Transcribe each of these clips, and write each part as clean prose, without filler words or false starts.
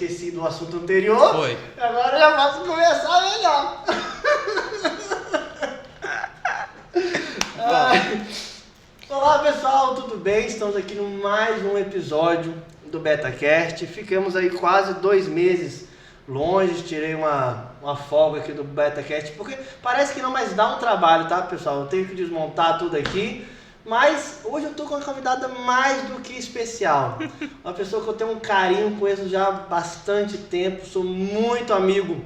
Esqueci do assunto anterior. Foi. Agora eu já posso começar melhor. Olá pessoal, tudo bem? Estamos aqui no mais um episódio do BetaCast. Ficamos aí quase 2 meses longe, tirei uma folga aqui do BetaCast, porque parece que não, mas dá um trabalho, tá pessoal? Eu tenho que desmontar tudo aqui. Mas hoje eu tô com uma convidada mais do que especial. Uma pessoa que eu tenho um carinho, conheço já há bastante tempo, sou muito amigo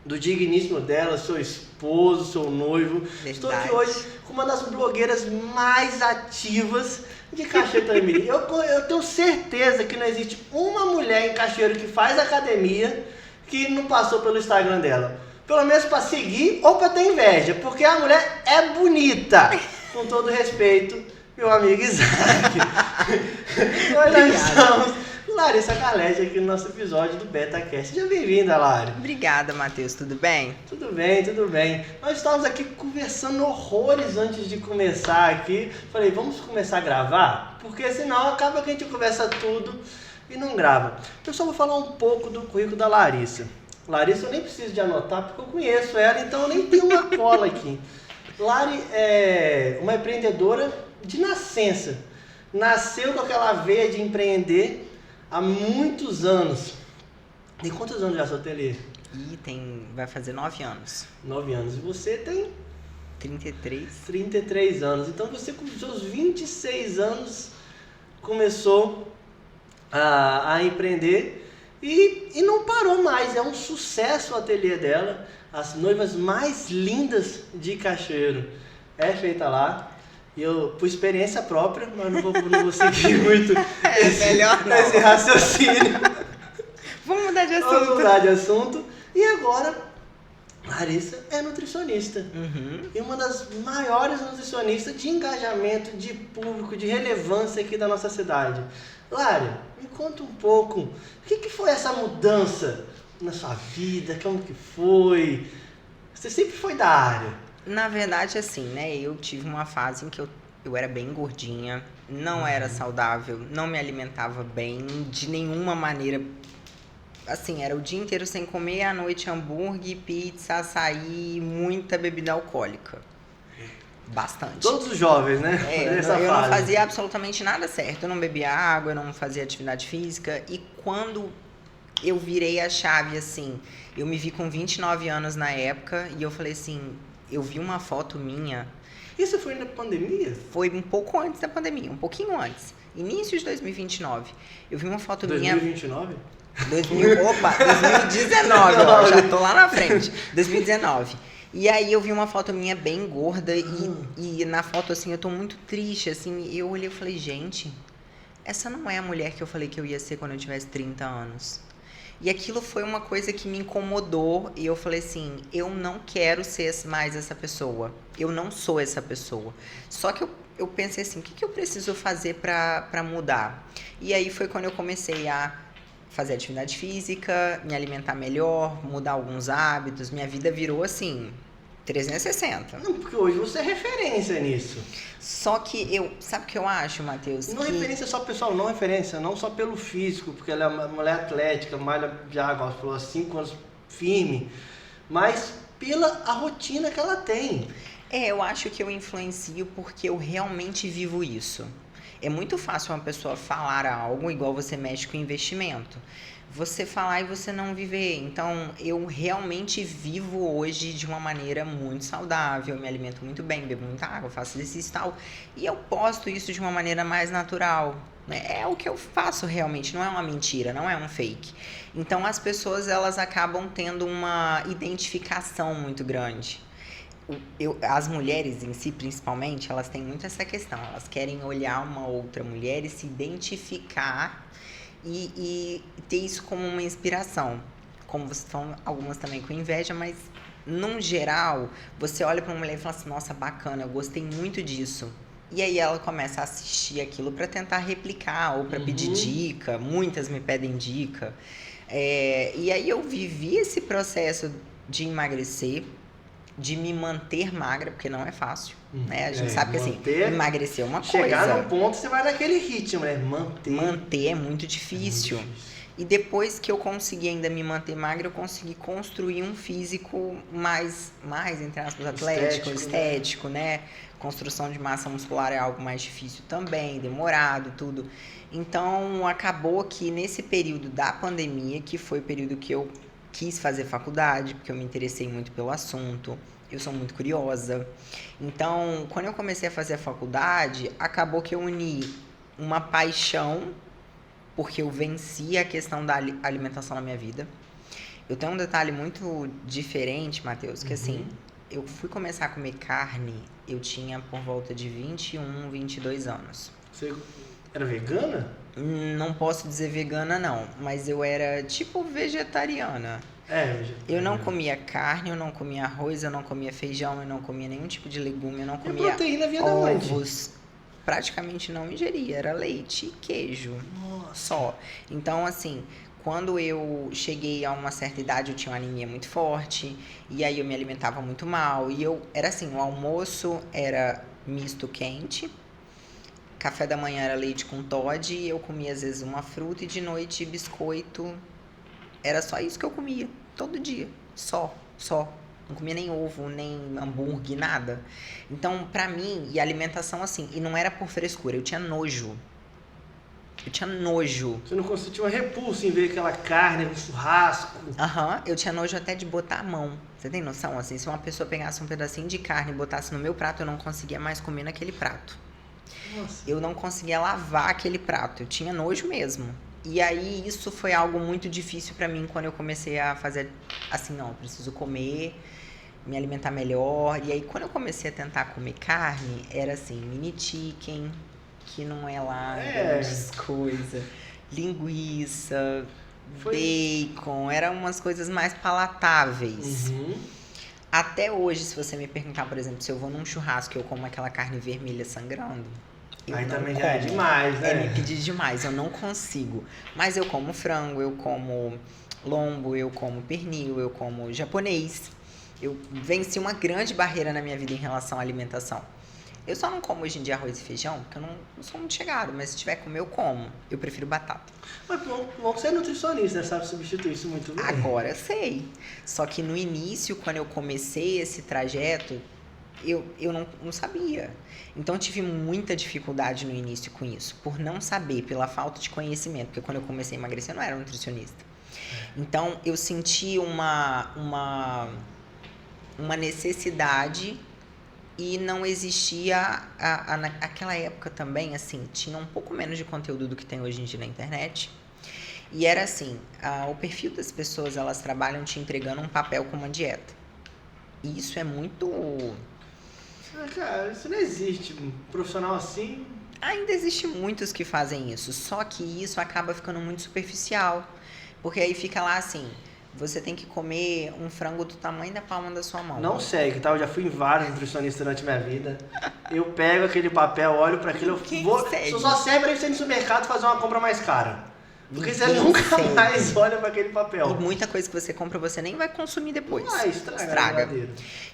do digníssimo dela, sou esposo, sou noivo. Verdade. Estou aqui hoje com uma das blogueiras mais ativas de Cachoeiro Itapemirim. Eu tenho certeza que não existe uma mulher em Cachoeiro que faz academia que não passou pelo Instagram dela. Pelo menos para seguir ou para ter inveja, porque a mulher é bonita. Com todo respeito, meu amigo Isaac. Nós estamos com Larissa Carletti aqui no nosso episódio do BetaCast. Seja bem-vinda, Lari. Obrigada, Matheus. Tudo bem? Tudo bem, tudo bem. Nós estávamos aqui conversando horrores antes de começar aqui. Falei, vamos começar a gravar? Porque senão acaba que a gente conversa tudo e não grava. Eu só vou falar um pouco do currículo da Larissa. Larissa eu nem preciso de anotar porque eu conheço ela, então eu nem tenho uma cola aqui. Lari é uma empreendedora de nascença. Nasceu com aquela veia de empreender há muitos anos. Tem quantos anos já seu ateliê? Vai fazer 9 anos. 9 anos. E você tem? 33. 33 anos. Então você com os seus 26 anos começou a empreender e não parou mais. É um sucesso o ateliê dela. As noivas mais lindas de Cachoeiro é feita lá. E eu, por experiência própria, mas não vou seguir muito esse raciocínio. Vamos mudar de assunto. Vamos mudar de assunto. E agora, Larissa é nutricionista. Uhum. E uma das maiores nutricionistas de engajamento, de público, de relevância aqui da nossa cidade. Lari, me conta um pouco, o que foi essa mudança na sua vida? Como que foi? Você sempre foi da área? Na verdade, assim, né? Eu tive uma fase em que eu era bem gordinha, não era saudável, não me alimentava bem de nenhuma maneira. Assim, era o dia inteiro sem comer, à noite hambúrguer, pizza, açaí, muita bebida alcoólica. Bastante. Todos os jovens, né? Eu não fazia absolutamente nada certo. Eu não bebia água, eu não fazia atividade física. E quando eu virei a chave, assim, eu me vi com 29 anos na época e eu falei assim, eu vi uma foto minha. Isso foi na pandemia? Foi um pouco antes da pandemia, um pouquinho antes. Início de 2029. Eu vi uma foto 2029? minha... Opa, 2019, ó, já tô lá na frente. 2019. E aí eu vi uma foto minha bem gorda e na foto, assim, eu tô muito triste, assim. Eu olhei e falei, gente, essa não é a mulher que eu falei que eu ia ser quando eu tivesse 30 anos. E aquilo foi uma coisa que me incomodou e eu falei assim, eu não quero ser mais essa pessoa. Eu não sou essa pessoa. Só que eu pensei assim, o que eu preciso fazer pra mudar? E aí foi quando eu comecei a fazer atividade física, me alimentar melhor, mudar alguns hábitos. Minha vida virou assim, 360. Não, porque hoje você é referência nisso. Só que sabe o que eu acho, Matheus? Não referência só pessoal, não referência, não só pelo físico, porque ela é uma mulher atlética, malha já, igual você falou, há 5 anos firme, mas pela a rotina que ela tem. Eu acho que eu influencio porque eu realmente vivo isso. É muito fácil uma pessoa falar algo igual você mexe com investimento. Você falar e você não viver. Então, eu realmente vivo hoje de uma maneira muito saudável, me alimento muito bem, bebo muita água, faço exercício e tal. E eu posto isso de uma maneira mais natural. É o que eu faço realmente, não é uma mentira, não é um fake. Então, as pessoas, elas acabam tendo uma identificação muito grande. As mulheres em si, principalmente, elas têm muito essa questão. Elas querem olhar uma outra mulher e se identificar e ter isso como uma inspiração. Como vocês falam, algumas também com inveja, mas, num geral, você olha para uma mulher e fala assim, nossa, bacana, eu gostei muito disso. E aí ela começa a assistir aquilo para tentar replicar ou para pedir dica. Muitas me pedem dica. E aí eu vivi esse processo de emagrecer, de me manter magra, porque não é fácil, né? A gente sabe que assim, emagrecer é uma coisa. Chegar num ponto, você vai naquele ritmo, né? Manter é muito difícil. E depois que eu consegui ainda me manter magra, eu consegui construir um físico mais entre aspas, atlético, estético, né? Construção de massa muscular é algo mais difícil também, demorado, tudo. Então, acabou que nesse período da pandemia, que foi o período que eu quis fazer faculdade, porque eu me interessei muito pelo assunto, eu sou muito curiosa. Então, quando eu comecei a fazer a faculdade, acabou que eu uni uma paixão, porque eu venci a questão da alimentação na minha vida. Eu tenho um detalhe muito diferente, Matheus, que assim, eu fui começar a comer carne, eu tinha por volta de 21, 22 anos. Você era vegana? Não posso dizer vegana, não, mas eu era tipo vegetariana. Vegetariana. Eu não comia carne, eu não comia arroz, eu não comia feijão, eu não comia nenhum tipo de legume, eu não comia proteína vinha da onde? ovos. Praticamente não ingeria, era leite e queijo. Só. Então, assim, quando eu cheguei a uma certa idade, eu tinha uma anemia muito forte, e aí eu me alimentava muito mal, e era assim, o almoço era misto quente, café da manhã era leite com Toddy, eu comia às vezes uma fruta, e de noite biscoito. Era só isso que eu comia, todo dia, só. Não comia nem ovo, nem hambúrguer, nada. Então, pra mim, e a alimentação assim, e não era por frescura, eu tinha nojo. Você não conseguia, tinha uma repulsa em ver aquela carne, um churrasco. Eu tinha nojo até de botar a mão. Você tem noção? Assim, se uma pessoa pegasse um pedacinho de carne e botasse no meu prato, eu não conseguia mais comer naquele prato. Nossa. Eu não conseguia lavar aquele prato, eu tinha nojo mesmo. E aí, isso foi algo muito difícil pra mim quando eu comecei a fazer assim, não, eu preciso comer, me alimentar melhor. E aí, quando eu comecei a tentar comer carne, era assim, mini chicken, que não é lá grandes coisas, linguiça, bacon, eram umas coisas mais palatáveis. Até hoje, se você me perguntar, por exemplo, se eu vou num churrasco e eu como aquela carne vermelha sangrando, aí também já é demais, né? É me pedir demais, eu não consigo. Mas eu como frango, eu como lombo, eu como pernil, eu como japonês. Eu venci uma grande barreira na minha vida em relação à alimentação. Eu só não como hoje em dia arroz e feijão, porque eu não sou muito chegado, mas se tiver que comer, eu como. Eu prefiro batata. Mas bom, você é nutricionista, né? Sabe substituir isso muito bem. Agora eu sei. Só que no início, quando eu comecei esse trajeto, eu não sabia. Então, eu tive muita dificuldade no início com isso, por não saber, pela falta de conhecimento. Porque quando eu comecei a emagrecer, eu não era nutricionista. Então, eu senti uma necessidade e não existia... Naquela época também, assim, tinha um pouco menos de conteúdo do que tem hoje em dia na internet. E era assim, o perfil das pessoas, elas trabalham te entregando um papel com uma dieta. E isso é muito... Cara, isso não existe. Um profissional assim... Ainda existe muitos que fazem isso, só que isso acaba ficando muito superficial. Porque aí fica lá assim, você tem que comer um frango do tamanho da palma da sua mão. Não segue, tá? Eu já fui em vários nutricionistas durante minha vida. Eu pego aquele papel, olho pra aquilo, eu só serve pra você ir no supermercado fazer uma compra mais cara. Porque você nunca mais olha para aquele papel. E muita coisa que você compra você nem vai consumir depois. Estraga.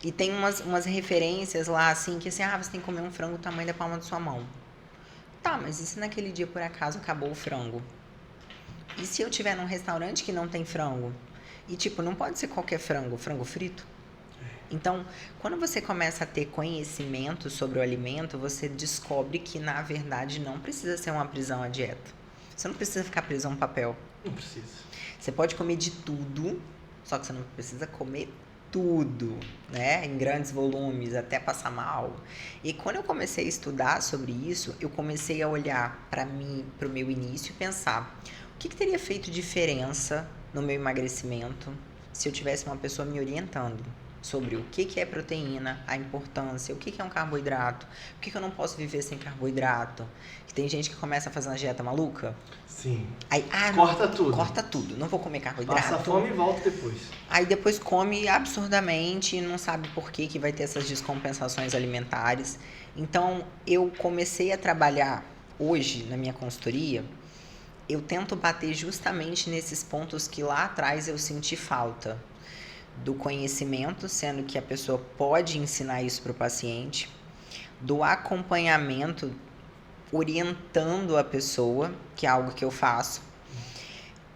E tem umas referências lá assim, que assim, você tem que comer um frango do tamanho da palma da sua mão. Tá, mas e se naquele dia por acaso acabou o frango? E se eu tiver num restaurante que não tem frango? E tipo, não pode ser qualquer frango frito. Então, quando você começa a ter conhecimento sobre o alimento, você descobre que na verdade não precisa ser uma prisão à dieta. Você não precisa ficar preso a um papel. Não precisa. Você pode comer de tudo, só que você não precisa comer tudo, né? Em grandes volumes, até passar mal. E quando eu comecei a estudar sobre isso, eu comecei a olhar para mim, para o meu início e pensar o que teria feito diferença no meu emagrecimento se eu tivesse uma pessoa me orientando sobre o que é proteína, a importância, o que é um carboidrato, por que eu não posso viver sem carboidrato. Que tem gente que começa a fazer uma dieta maluca. Sim. Aí, corta tudo, não vou comer carboidrato. Passa fome e volta depois. Aí depois come absurdamente e não sabe por que vai ter essas descompensações alimentares. Então, eu comecei a trabalhar hoje na minha consultoria, eu tento bater justamente nesses pontos que lá atrás eu senti falta. Do conhecimento, sendo que a pessoa pode ensinar isso para o paciente, do acompanhamento, orientando a pessoa, que é algo que eu faço,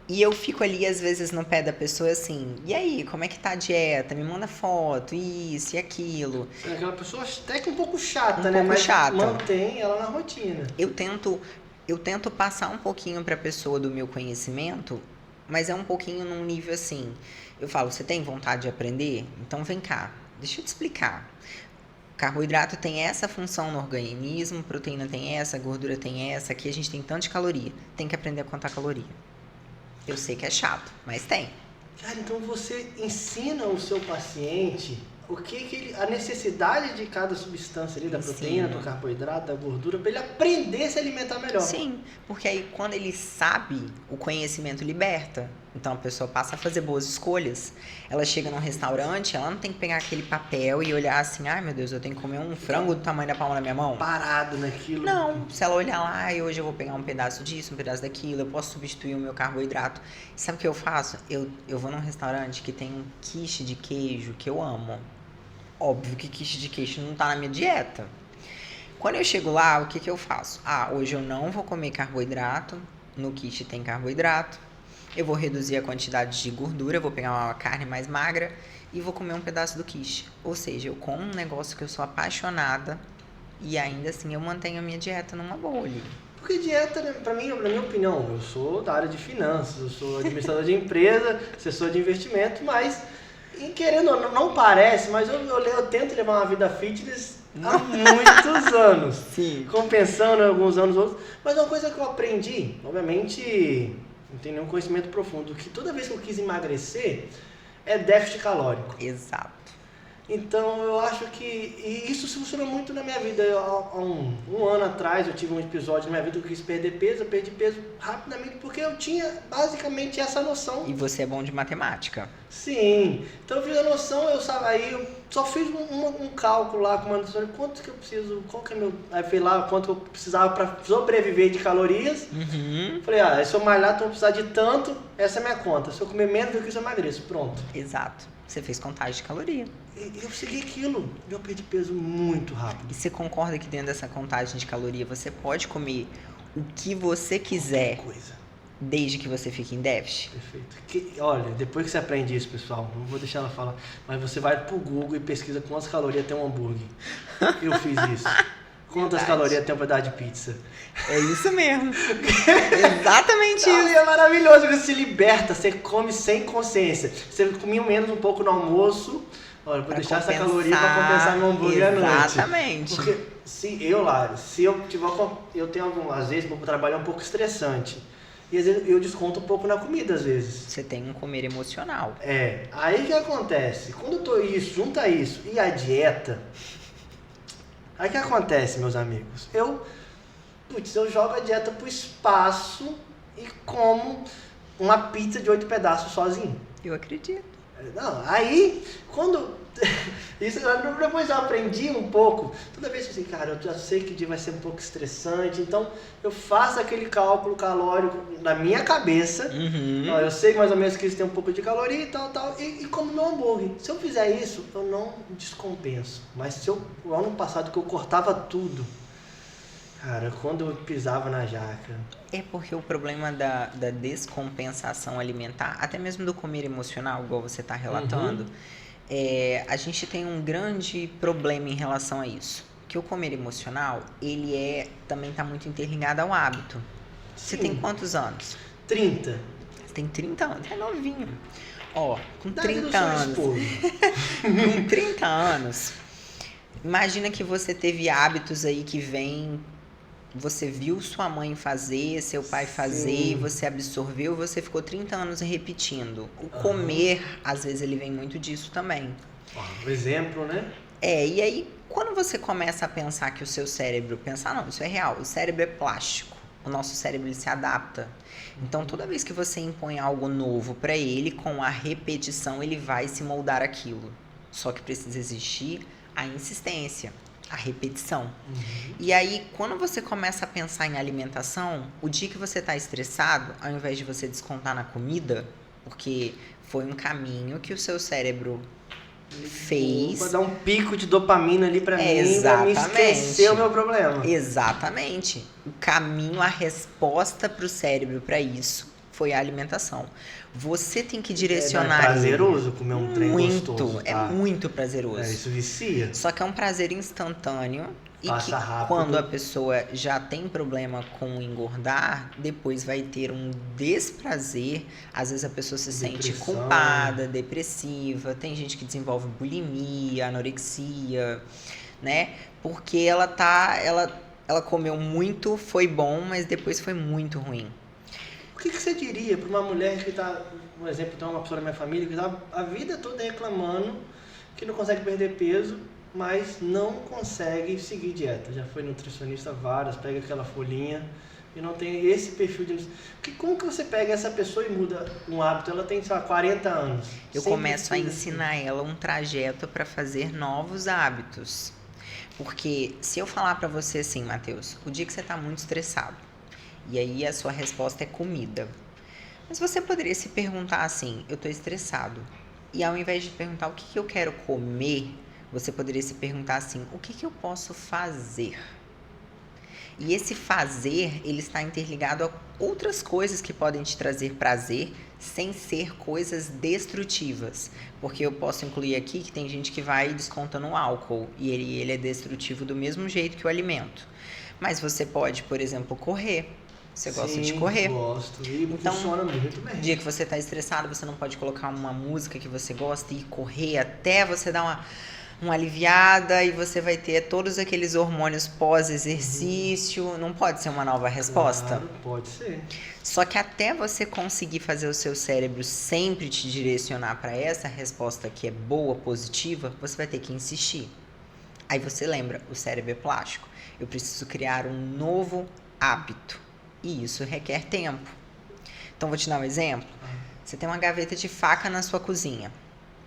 E eu fico ali, às vezes, no pé da pessoa assim, e aí, como é que tá a dieta? Me manda foto, isso e aquilo. É aquela pessoa até que um pouco chata, Um né? pouco Mas chata. mantém ela na rotina. Eu tento passar um pouquinho pra pessoa do meu conhecimento, mas é um pouquinho num nível assim. Eu falo, você tem vontade de aprender? Então vem cá, deixa eu te explicar. Carboidrato tem essa função no organismo, proteína tem essa, gordura tem essa, aqui a gente tem tanto de caloria. Tem que aprender a contar caloria. Eu sei que é chato, mas tem. Cara, então você ensina o seu paciente o que ele, a necessidade de cada substância ali, da proteína, do carboidrato, da gordura, para ele aprender a se alimentar melhor. Sim, porque aí quando ele sabe, o conhecimento liberta. Então a pessoa passa a fazer boas escolhas. Ela chega num restaurante, ela não tem que pegar aquele papel e olhar assim, ai meu Deus, eu tenho que comer um frango do tamanho da palma da minha mão. Parado naquilo. Não, se ela olhar lá, hoje eu vou pegar um pedaço disso, um pedaço daquilo, eu posso substituir o meu carboidrato. E sabe o que eu faço? Eu vou num restaurante que tem um quiche de queijo que eu amo. Óbvio que quiche de queijo não tá na minha dieta. Quando eu chego lá, o que eu faço? Hoje eu não vou comer carboidrato, no quiche tem carboidrato. Eu vou reduzir a quantidade de gordura, vou pegar uma carne mais magra e vou comer um pedaço do quiche. Ou seja, eu como um negócio que eu sou apaixonada e ainda assim eu mantenho a minha dieta numa boa ali. Porque dieta, né, pra mim, na minha opinião, eu sou da área de finanças, eu sou administrador de empresa, assessor de investimento, mas, querendo ou não parece, mas eu tento levar uma vida fitness há muitos anos. Sim. Compensando alguns anos outros. Mas uma coisa que eu aprendi, obviamente, não tenho nenhum conhecimento profundo, que toda vez que eu quis emagrecer, é déficit calórico. Exato. Então eu acho que e isso funciona muito na minha vida. Há um ano atrás eu tive um episódio na minha vida que eu quis perder peso, eu perdi peso rapidamente porque eu tinha basicamente essa noção. E você é bom de matemática. Sim, então eu fiz a noção, aí eu só fiz um cálculo lá com uma noção de quanto que eu preciso, qual que é meu. Aí fui lá quanto eu precisava para sobreviver de calorias. Uhum. Falei, se eu malhar, então eu vou precisar de tanto, essa é a minha conta. Se eu comer menos do que isso, eu emagreço. Pronto. Exato. Você fez contagem de caloria. Eu segui aquilo e eu perdi peso muito rápido. E você concorda que dentro dessa contagem de caloria você pode comer o que você quiser, desde que você fique em déficit? Perfeito. Olha, depois que você aprende isso, pessoal, não vou deixar ela falar, mas você vai pro Google e pesquisa quantas calorias tem um hambúrguer. Eu fiz isso. Quantas calorias tem um pedaço de pizza? É isso mesmo. Exatamente isso. É maravilhoso, você se liberta, você come sem consciência. Você comia menos um pouco no almoço, olha, vou deixar essa caloria para compensar meu hambúrguer à noite. Exatamente. Porque se eu tiver, eu tenho às vezes, o trabalho é um pouco estressante. E às vezes eu desconto um pouco na comida, às vezes. Você tem um comer emocional. Aí o que acontece? Quando eu tô junta isso e a dieta, aí o que acontece, meus amigos? Eu jogo a dieta pro espaço e como uma pizza de 8 pedaços sozinho. Eu acredito. Não, aí, isso depois eu aprendi um pouco. Toda vez que eu assim, cara, eu já sei que o dia vai ser um pouco estressante, então eu faço aquele cálculo calórico na minha cabeça. Uhum. Eu sei mais ou menos que isso tem um pouco de caloria e tal, e como meu hambúrguer. Se eu fizer isso, eu não descompenso. Mas o ano passado que eu cortava tudo, cara, quando eu pisava na jaca. É porque o problema da descompensação alimentar, até mesmo do comer emocional, igual você está relatando, a gente tem um grande problema em relação a isso. Que o comer emocional, ele também está muito interligado ao hábito. Você tem quantos anos? 30. Você tem 30 anos, é novinho. Com Daí 30 anos. Com 30 anos, imagina que você teve hábitos aí que vêm. Você viu sua mãe fazer, seu pai fazer, você absorveu, você ficou 30 anos repetindo. O comer, às vezes, ele vem muito disso também. Um exemplo, né? E aí, quando você começa a pensar que o seu cérebro... não, isso é real. O cérebro é plástico. O nosso cérebro, ele se adapta. Então, toda vez que você impõe algo novo para ele, com a repetição, ele vai se moldar aquilo. Só que precisa existir a insistência. A repetição. E aí, quando você começa a pensar em alimentação, o dia que você está estressado, ao invés de você descontar na comida, porque foi um caminho que o seu cérebro fez... Vou dar um pico de dopamina ali pra mim, pra me esquecer o meu problema. Exatamente. O caminho, a resposta pro cérebro para isso foi a alimentação. Você tem que É direcionar prazeroso comer um trem gostoso, é tá? muito prazeroso. Isso vicia. Só que é um prazer instantâneo e Passa que rápido. quando a pessoa já tem problema com engordar, depois vai ter um desprazer. Às vezes a pessoa se sente Depressão. culpada, depressiva. Tem gente que desenvolve bulimia, anorexia, né? Porque ela comeu muito, foi bom, mas depois foi muito ruim. O que você diria para uma mulher que está, por exemplo, então uma pessoa da minha família que está a vida toda reclamando que não consegue perder peso, mas não consegue seguir dieta? Já foi nutricionista várias, pega aquela folhinha e não tem esse perfil de... Como que você pega essa pessoa e muda um hábito? Ela tem, sei lá, 40 anos. Eu começo a ensinar ela um trajeto para fazer novos hábitos. Porque se eu falar para você assim, Matheus, o dia que você está muito estressado, e aí a sua resposta é comida. Mas você poderia se perguntar assim, eu estou estressado. E ao invés de perguntar o que eu quero comer, você poderia se perguntar assim, o que eu posso fazer? E esse fazer, ele está interligado a outras coisas que podem te trazer prazer, sem ser coisas destrutivas. Porque eu posso incluir aqui que tem gente que vai e desconta no álcool, e ele é destrutivo do mesmo jeito que o alimento. Mas você pode, por exemplo, correr. Você gosta de correr? Gosto. E então, funciona muito bem. No dia que você está estressado, você não pode colocar uma música que você gosta e correr até você dar uma aliviada e você vai ter todos aqueles hormônios pós-exercício. Não pode ser uma nova resposta? Claro, pode ser. Só que até você conseguir fazer o seu cérebro sempre te direcionar para essa resposta que é boa, positiva, você vai ter que insistir. Aí você lembra, o cérebro é plástico. Eu preciso criar um novo hábito. E isso requer tempo. Então, vou te dar um exemplo. Você tem uma gaveta de faca na sua cozinha.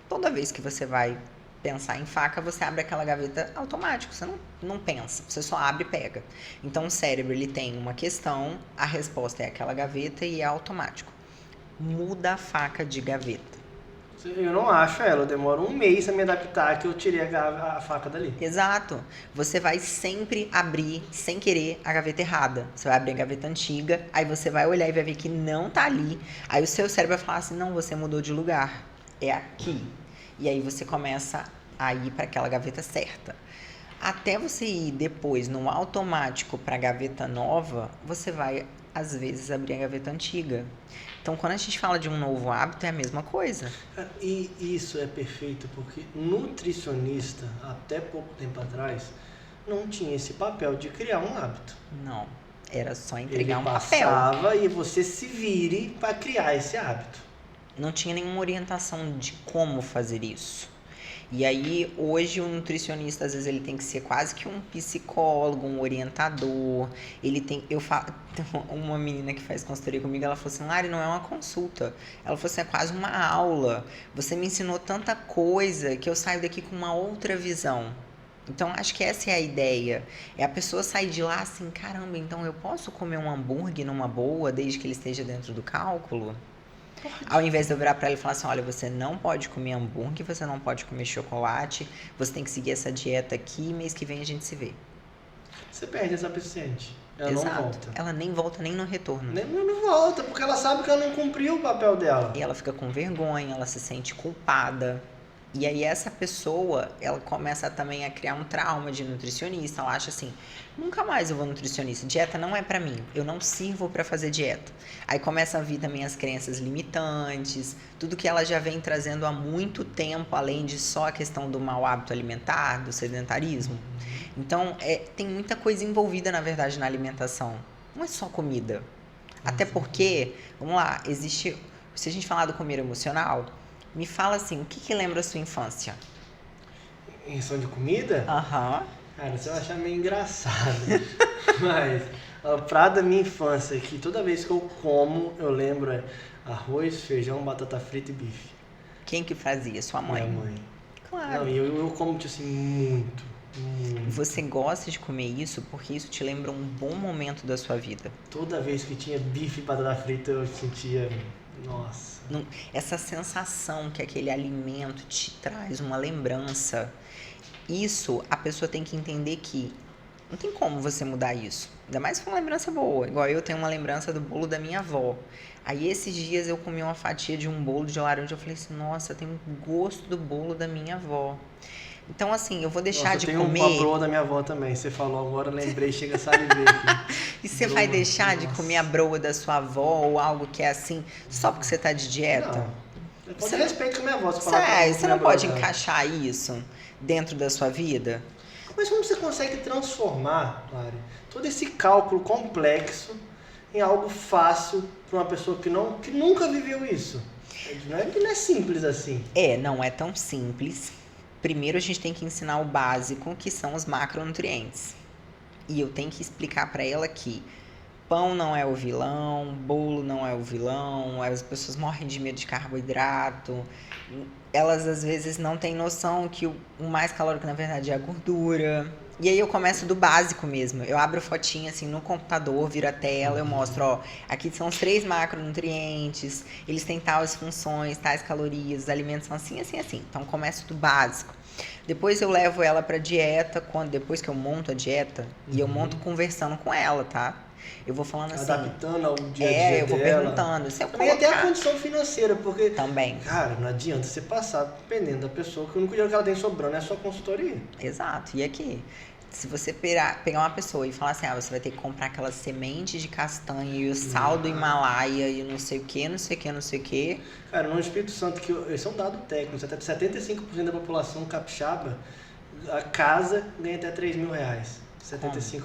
Toda vez que você vai pensar em faca, você abre aquela gaveta automático. Você não pensa, você só abre e pega. Então, o cérebro ele tem uma questão, a resposta é aquela gaveta e é automático. Muda a faca de gaveta. Eu não acho ela, eu demoro um mês a me adaptar que eu tirei a faca dali. Exato. Você vai sempre abrir, sem querer, a gaveta errada. Você vai abrir a gaveta antiga, aí você vai olhar e vai ver que não tá ali. Aí o seu cérebro vai falar assim, não, você mudou de lugar. É aqui. E aí você começa a ir para aquela gaveta certa. Até você ir depois no automático para a gaveta nova, você vai, às vezes, abrir a gaveta antiga. Então, quando a gente fala de um novo hábito, é a mesma coisa. E isso é perfeito porque nutricionista, até pouco tempo atrás, não tinha esse papel de criar um hábito. Não, era só entregar Ele um papel. passava e você se vire para criar esse hábito. Não tinha nenhuma orientação de como fazer isso. E aí, hoje, o nutricionista, às vezes, ele tem que ser quase que um psicólogo, um orientador. Ele tem... Uma menina que faz consultoria comigo, ela falou assim, Lari, não é uma consulta. Ela falou assim, é quase uma aula. Você me ensinou tanta coisa que eu saio daqui com uma outra visão. Então, acho que essa é a ideia. É a pessoa sair de lá assim, caramba, então eu posso comer um hambúrguer numa boa, desde que ele esteja dentro do cálculo? Ao invés de eu virar pra ela e falar assim, olha, você não pode comer hambúrguer, você não pode comer chocolate, você tem que seguir essa dieta aqui, mês que vem a gente se vê. Você perde essa paciente. Ela Exato. não volta. Ela nem volta nem no retorno. Não volta, porque ela sabe que ela não cumpriu o papel dela. E ela fica com vergonha, ela se sente culpada. E aí essa pessoa, ela começa também a criar um trauma de nutricionista. Ela acha assim, nunca mais eu vou nutricionista. Dieta não é pra mim. Eu não sirvo pra fazer dieta. Aí começa a vir também as crenças limitantes. Tudo que ela já vem trazendo há muito tempo, além de só a questão do mau hábito alimentar, do sedentarismo. Então, tem muita coisa envolvida, na verdade, na alimentação. Não é só comida. Até porque, vamos lá, existe... Se a gente falar do comer emocional... Me fala assim, o que lembra a sua infância? Em questão de comida? Aham. Cara, você vai achar meio engraçado. Mas o prato da minha infância, que toda vez que eu como, eu lembro arroz, feijão, batata frita e bife. Quem que fazia? Sua mãe? Minha mãe. Claro. Não, eu como, tipo assim, muito. Você gosta de comer isso porque isso te lembra um bom momento da sua vida. Toda vez que tinha bife e batata frita, eu sentia... Nossa. Essa sensação que aquele alimento te traz uma lembrança, isso a pessoa tem que entender que Não tem como você mudar isso. Ainda mais se for uma lembrança boa. Igual eu tenho uma lembrança do bolo da minha avó. Aí esses dias eu comi uma fatia de um bolo de laranja. Eu falei assim, nossa, tem um gosto do bolo da minha avó. Então, assim, eu vou deixar Nossa, de tem comer. uma broa da minha avó também. Você falou agora, lembrei, chega a salivei aqui. E você Broa, vai deixar de nossa. comer a broa da sua avó ou algo que é assim, só porque você tá de dieta? Não. Você Eu respeito com a minha avó. Se falar que eu Sério, vou você comer não a broa pode dela. encaixar isso dentro da sua vida? Mas como você consegue transformar, Lari, todo esse cálculo complexo em algo fácil para uma pessoa que nunca viveu isso? Não é simples assim. Não é tão simples. Primeiro a gente tem que ensinar o básico, que são os macronutrientes. E eu tenho que explicar para ela que pão não é o vilão, bolo não é o vilão, as pessoas morrem de medo de carboidrato. Elas às vezes não têm noção que o mais calórico na verdade é a gordura. E aí eu começo do básico mesmo. Eu abro fotinha assim no computador, viro a tela, eu mostro, ó, aqui são os 3 macronutrientes, eles têm tais funções, tais calorias, os alimentos são assim, assim, assim. Então começo do básico. Depois eu levo ela pra dieta, depois que eu monto a dieta, e eu monto conversando com ela, tá? Eu vou falando assim. Adaptando ao dia a dia eu vou dela. perguntando. Se eu Também até a colocar... condição financeira, porque, Também. cara, não adianta você passar dependendo da pessoa, que o único dinheiro que ela tem sobrando é a sua consultoria. Exato. E aqui, se você pegar uma pessoa e falar assim, você vai ter que comprar aquela semente de castanha e o sal do Himalaia e não sei o que, não sei o que, não sei o que. Cara, no Espírito Santo, esse é um dado técnico, 75% da população capixaba, a casa ganha até R$3.000. 75%.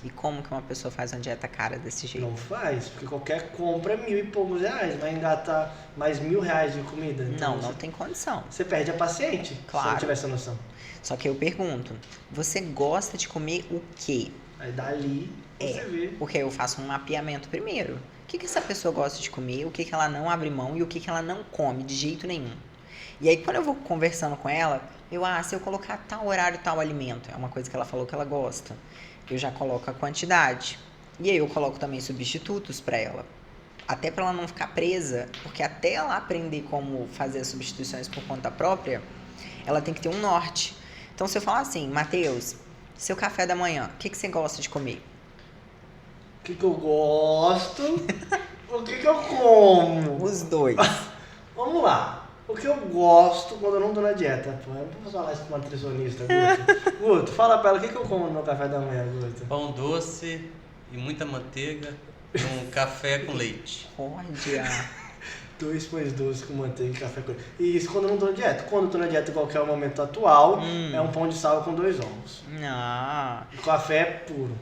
E como que uma pessoa faz uma dieta cara desse jeito? Não faz, porque qualquer compra é R$1.000 e poucos, vai engatar mais R$1.000 de comida. Então Não tem condição. Você perde a paciente, Claro. se não tiver essa noção. Só que eu pergunto, você gosta de comer o quê? Aí dali você vê. Porque eu faço um mapeamento primeiro. O que essa pessoa gosta de comer, o que ela não abre mão e o que ela não come de jeito nenhum. E aí quando eu vou conversando com ela, se eu colocar tal horário, tal alimento, é uma coisa que ela falou que ela gosta, eu já coloco a quantidade. E aí eu coloco também substitutos para ela. Até para ela não ficar presa, porque até ela aprender como fazer as substituições por conta própria, ela tem que ter um norte. Então se eu falar assim, Matheus, seu café da manhã, o que você gosta de comer? O que eu gosto? O que eu como? Os dois. Vamos lá. O que eu gosto quando eu não tô na dieta? Pô, eu vou falar isso pra uma nutricionista, Guto. Guto, fala pra ela o que eu como no meu café da manhã, Guto. Pão doce e muita manteiga, um café com leite. Olha. 2 pães doces com manteiga e café com leite. E isso quando eu não tô na dieta. Quando eu tô na dieta, qualquer momento atual, é um pão de sal com 2 ovos. Ah. E café puro.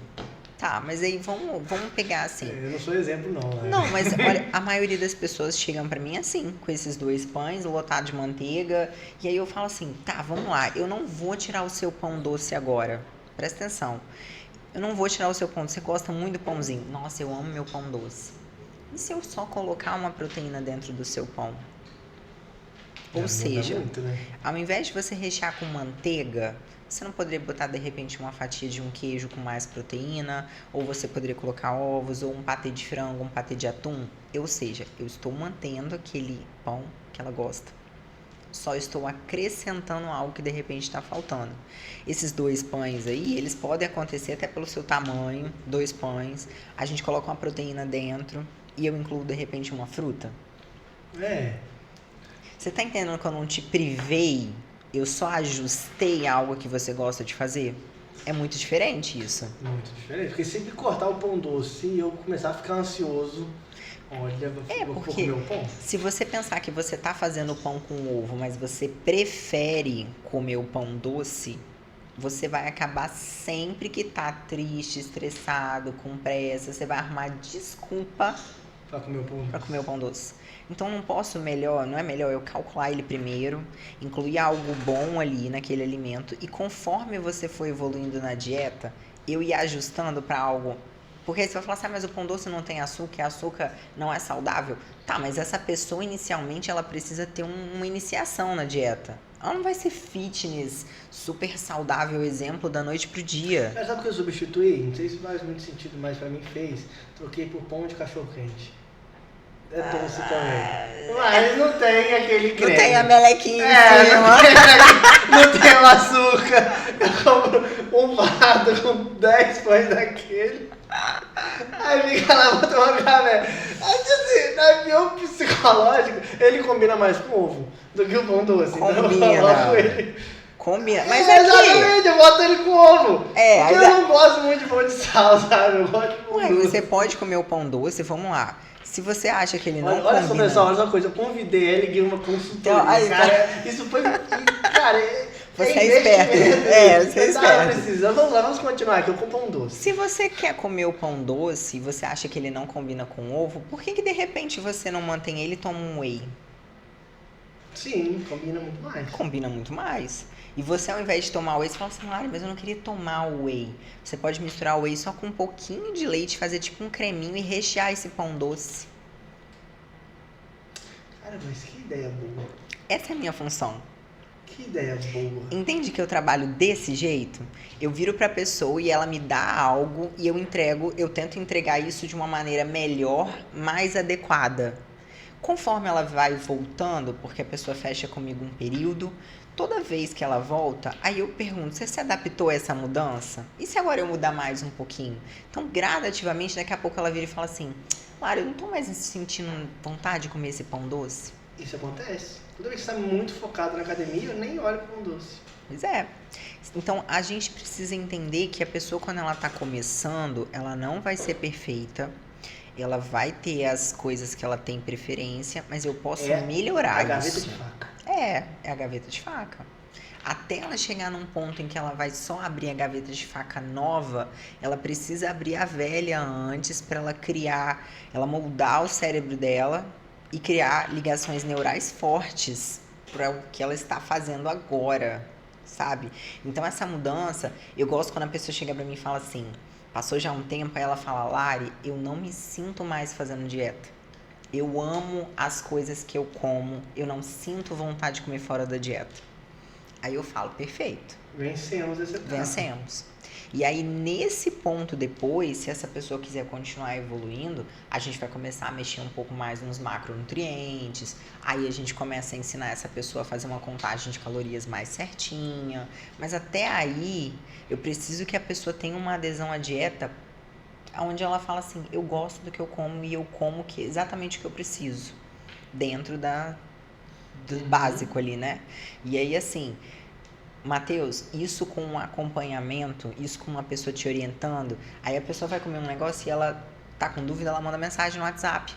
Tá, mas aí vamos pegar assim. Eu não sou exemplo, não. Né? Não, mas olha, a maioria das pessoas chegam pra mim assim, com esses 2 pães lotados de manteiga. E aí eu falo assim, tá, vamos lá, eu não vou tirar o seu pão doce agora. Presta atenção. Eu não vou tirar o seu pão doce. Você gosta muito do pãozinho. Nossa, eu amo meu pão doce. E se eu só colocar uma proteína dentro do seu pão? Ou seja, muito, né? ao invés de você rechear com manteiga, você não poderia botar de repente uma fatia de um queijo com mais proteína, ou você poderia colocar ovos, ou um patê de frango, um patê de atum. Ou seja, eu estou mantendo aquele pão que ela gosta. Só estou acrescentando algo que de repente está faltando. Esses 2 pães aí, eles podem acontecer até pelo seu tamanho, 2 pães. A gente coloca uma proteína dentro e eu incluo de repente uma fruta. Você tá entendendo que eu não te privei? Eu só ajustei algo que você gosta de fazer? É muito diferente isso. Muito diferente. Porque sempre cortar o pão doce e eu começar a ficar ansioso. Olha, vou porque comer o pão. se você pensar que você tá fazendo pão com ovo, mas você prefere comer o pão doce, você vai acabar sempre que tá triste, estressado, com pressa, você vai arrumar desculpa Pra comer o pão doce. Pra comer o pão doce. Então não é melhor eu calcular ele primeiro, incluir algo bom ali naquele alimento e conforme você for evoluindo na dieta, eu ir ajustando pra algo. Porque aí você vai falar assim, mas o pão doce não tem açúcar, e açúcar não é saudável. Tá, mas essa pessoa inicialmente ela precisa ter uma iniciação na dieta. Ela não vai ser fitness, super saudável, exemplo, da noite pro dia. Mas sabe o que eu substituí? Não sei se faz muito sentido, mas pra mim fez. Troquei por pão de cachorro-quente. É doce também. Mas não tem aquele creme. Não tem a melequinha em cima. Não tem o açúcar. Eu compro um prato com 10 pães daquele. Aí fica lá, vou tomar um café. Aí, assim, na minha psicológico, ele combina mais com ovo do que o pão doce. Então eu coloco ele. Combina. Mas exatamente, eu boto ele com ovo. Porque aí eu não gosto muito de pão de sal, sabe? Eu gosto de pão Ué, doce. você pode comer o pão doce, vamos lá. Se você acha que ele não Olha só, combina... pessoal, olha só uma coisa. Eu convidei ele e ganhei uma consultoria. Então, aí, cara, isso foi... Cara, você é esperto. Você é esperto. Precisa. Vamos lá, vamos continuar aqui. Eu com pão doce. Se você quer comer o pão doce e você acha que ele não combina com ovo, por que de repente você não mantém ele e toma um whey? Sim, combina muito mais. Combina muito mais. E você, ao invés de tomar o whey, você fala assim, Lari, mas eu não queria tomar o whey. Você pode misturar o whey só com um pouquinho de leite, fazer tipo um creminho e rechear esse pão doce. Cara, mas que ideia boa. Essa é a minha função. Que ideia boa. Entende que eu trabalho desse jeito? Eu viro pra pessoa e ela me dá algo e eu tento entregar isso de uma maneira melhor, mais adequada. Conforme ela vai voltando, porque a pessoa fecha comigo um período, toda vez que ela volta, aí eu pergunto, você se adaptou a essa mudança? E se agora eu mudar mais um pouquinho? Então, gradativamente, daqui a pouco ela vira e fala assim, Lara, eu não tô mais sentindo vontade de comer esse pão doce. Isso acontece. Toda vez que você está muito focado na academia, eu nem olho para pão doce. Pois é. Então, a gente precisa entender que a pessoa, quando ela tá começando, ela não vai ser perfeita. Ela vai ter as coisas que ela tem preferência, mas eu posso melhorar isso. É a gaveta de faca. É a gaveta de faca. Até ela chegar num ponto em que ela vai só abrir a gaveta de faca nova, ela precisa abrir a velha antes para ela criar, ela moldar o cérebro dela e criar ligações neurais fortes para o que ela está fazendo agora, sabe? Então essa mudança, eu gosto quando a pessoa chega para mim e fala assim, passou já um tempo, aí ela fala, Lari, eu não me sinto mais fazendo dieta. Eu amo as coisas que eu como, eu não sinto vontade de comer fora da dieta. Aí eu falo, perfeito. Vencemos esse etapa. Vencemos. E aí, nesse ponto depois, se essa pessoa quiser continuar evoluindo, a gente vai começar a mexer um pouco mais nos macronutrientes. Aí a gente começa a ensinar essa pessoa a fazer uma contagem de calorias mais certinha. Mas até aí, eu preciso que a pessoa tenha uma adesão à dieta onde ela fala assim, eu gosto do que eu como e eu como exatamente o que eu preciso. Dentro do básico ali, né? E aí, assim... Matheus, isso com um acompanhamento, isso com uma pessoa te orientando, aí a pessoa vai comer um negócio e ela tá com dúvida, ela manda mensagem no WhatsApp.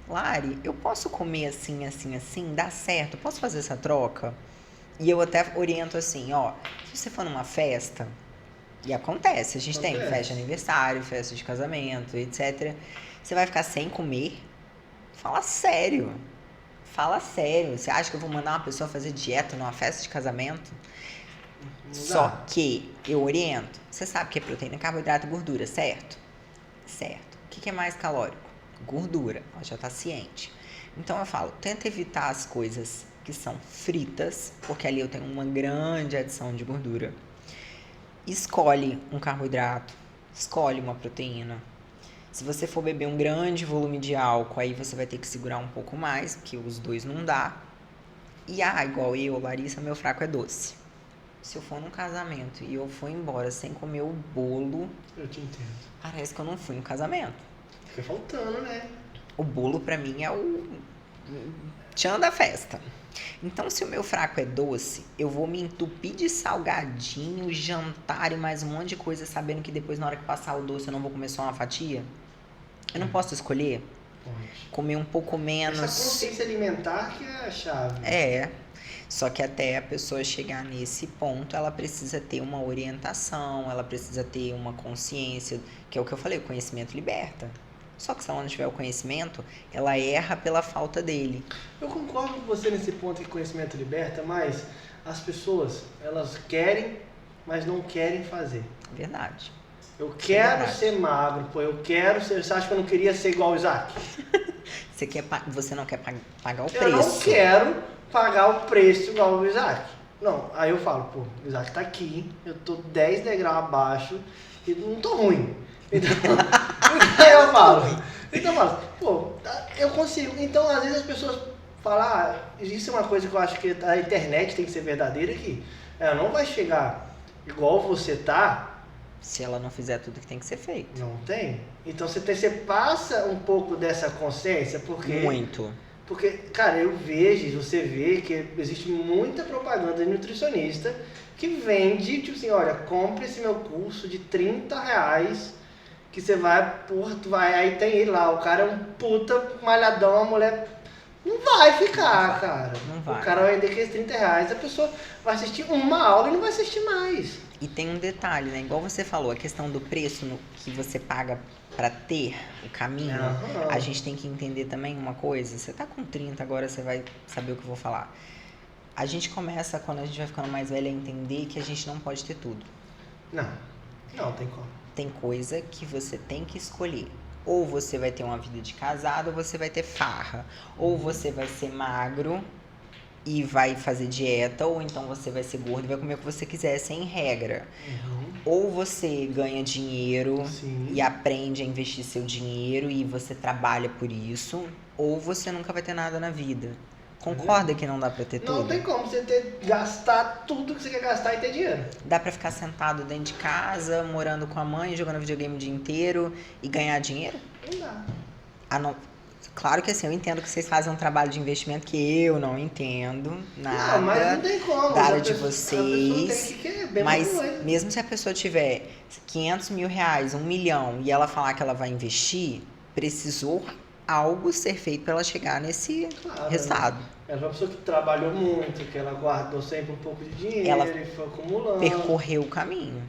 Lari, eu posso comer assim, assim, assim? Dá certo? Posso fazer essa troca? E eu até oriento assim, ó, se você for numa festa, e acontece, a gente tem festa de aniversário, festa de casamento, etc. Você vai ficar sem comer? Fala sério. Fala sério. Você acha que eu vou mandar uma pessoa fazer dieta numa festa de casamento? Só que eu oriento. Você sabe que é proteína, carboidrato e gordura, certo? Certo. O que é mais calórico? Gordura. Ela já tá ciente. Então eu falo, tenta evitar as coisas que são fritas, porque ali eu tenho uma grande adição de gordura. Escolhe um carboidrato, escolhe uma proteína. Se você for beber um grande volume de álcool, aí você vai ter que segurar um pouco mais, porque os dois não dá. E igual eu, Larissa, meu fraco é doce. Se eu for num casamento e eu for embora sem comer o bolo... Eu te entendo. Parece que eu não fui no casamento. Fica faltando, né? O bolo, pra mim, é o tchan da festa. Então, se o meu fraco é doce, eu vou me entupir de salgadinho, jantar e mais um monte de coisa, sabendo que depois, na hora que passar o doce, eu não vou comer só uma fatia? Eu não posso escolher? Pode. Comer um pouco menos. Essa consciência alimentar que é a chave. É. Só que até a pessoa chegar nesse ponto, ela precisa ter uma orientação, ela precisa ter uma consciência, que é o que eu falei, o conhecimento liberta. Só que se ela não tiver o conhecimento, ela erra pela falta dele. Eu concordo com você nesse ponto que conhecimento liberta, mas as pessoas, elas querem, mas não querem fazer. Verdade. Eu quero ser magro, pô, eu quero ser... Você acha que eu não queria ser igual o Isaac? Você não quer pagar o preço. Eu não quero pagar o preço igual o Isaac. Não, aí eu falo, pô, o Isaac tá aqui, eu tô 10 degraus abaixo e não tô ruim. Então, aí eu falo, pô, eu consigo. Então, às vezes as pessoas falam, isso é uma coisa que eu acho que a internet tem que ser verdadeira, que ela não vai chegar igual você tá, Se ela não fizer tudo que tem que ser feito. não tem. Então você passa um pouco dessa consciência, Muito. porque, cara, eu vejo, você vê que existe muita propaganda de nutricionista que vende, tipo assim, olha, compre esse meu curso de R$ 30, que você vai, porra, tu vai, aí tem ele lá, o cara é um puta malhadão, a mulher não vai ficar, cara. Não vai. O cara vai vender aqueles R$ 30, a pessoa vai assistir uma aula e não vai assistir mais. E tem um detalhe, né? Igual você falou, a questão do preço que você paga pra ter o caminho, Aham. a gente tem que entender também uma coisa. Você tá com 30 agora, você vai saber o que eu vou falar. A gente começa, quando a gente vai ficando mais velho, a entender que a gente não pode ter tudo. Não tem como. Tem coisa que você tem que escolher. Ou você vai ter uma vida de casado, ou você vai ter farra. Ou você vai ser magro e vai fazer dieta, ou então você vai ser gordo e vai comer o que você quiser, sem regra. Ou você ganha dinheiro Sim. e aprende a investir seu dinheiro e você trabalha por isso, ou você nunca vai ter nada na vida. Concorda que não dá pra ter tudo? Não tem como você gastar tudo que você quer gastar e ter dinheiro. Dá pra ficar sentado dentro de casa, morando com a mãe, jogando videogame o dia inteiro e ganhar dinheiro? Não dá. Ah, não. Claro que assim, eu entendo que vocês fazem um trabalho de investimento que eu não entendo nada. Não, mas não tem como. da área A de pessoa- vocês. A pessoa tem que querer bem Mas mais coisa. mesmo se a pessoa tiver 500 mil reais, 1 milhão, e ela falar que ela vai investir, precisou algo ser feito pra ela chegar nesse Claro, resultado. Ela é uma pessoa que trabalhou muito, que ela guardou sempre um pouco de dinheiro Ela e foi acumulando. Percorreu o caminho.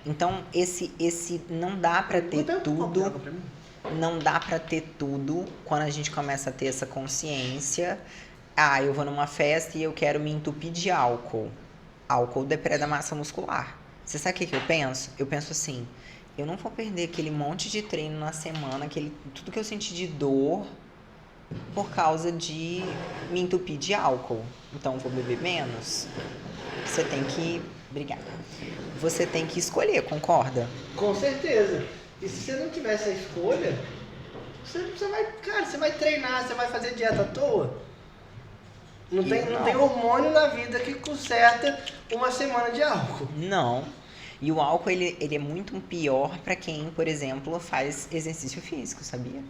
Então, esse não dá pra ter Bota um copo de tudo. água pra mim. Não dá pra ter tudo quando a gente começa a ter essa consciência. Ah, eu vou numa festa e eu quero me entupir de álcool. Álcool depreda a massa muscular. Você sabe o que eu penso? Eu penso assim, eu não vou perder aquele monte de treino na semana, tudo que eu senti de dor por causa de me entupir de álcool. Então eu vou beber menos. Você tem que... Obrigada. Você tem que escolher, concorda? Com certeza. E se você não tiver essa escolha, você vai treinar, você vai fazer dieta à toa. Não tem hormônio na vida que conserta uma semana de álcool. Não. E o álcool, ele é muito pior pra quem, por exemplo, faz exercício físico, sabia?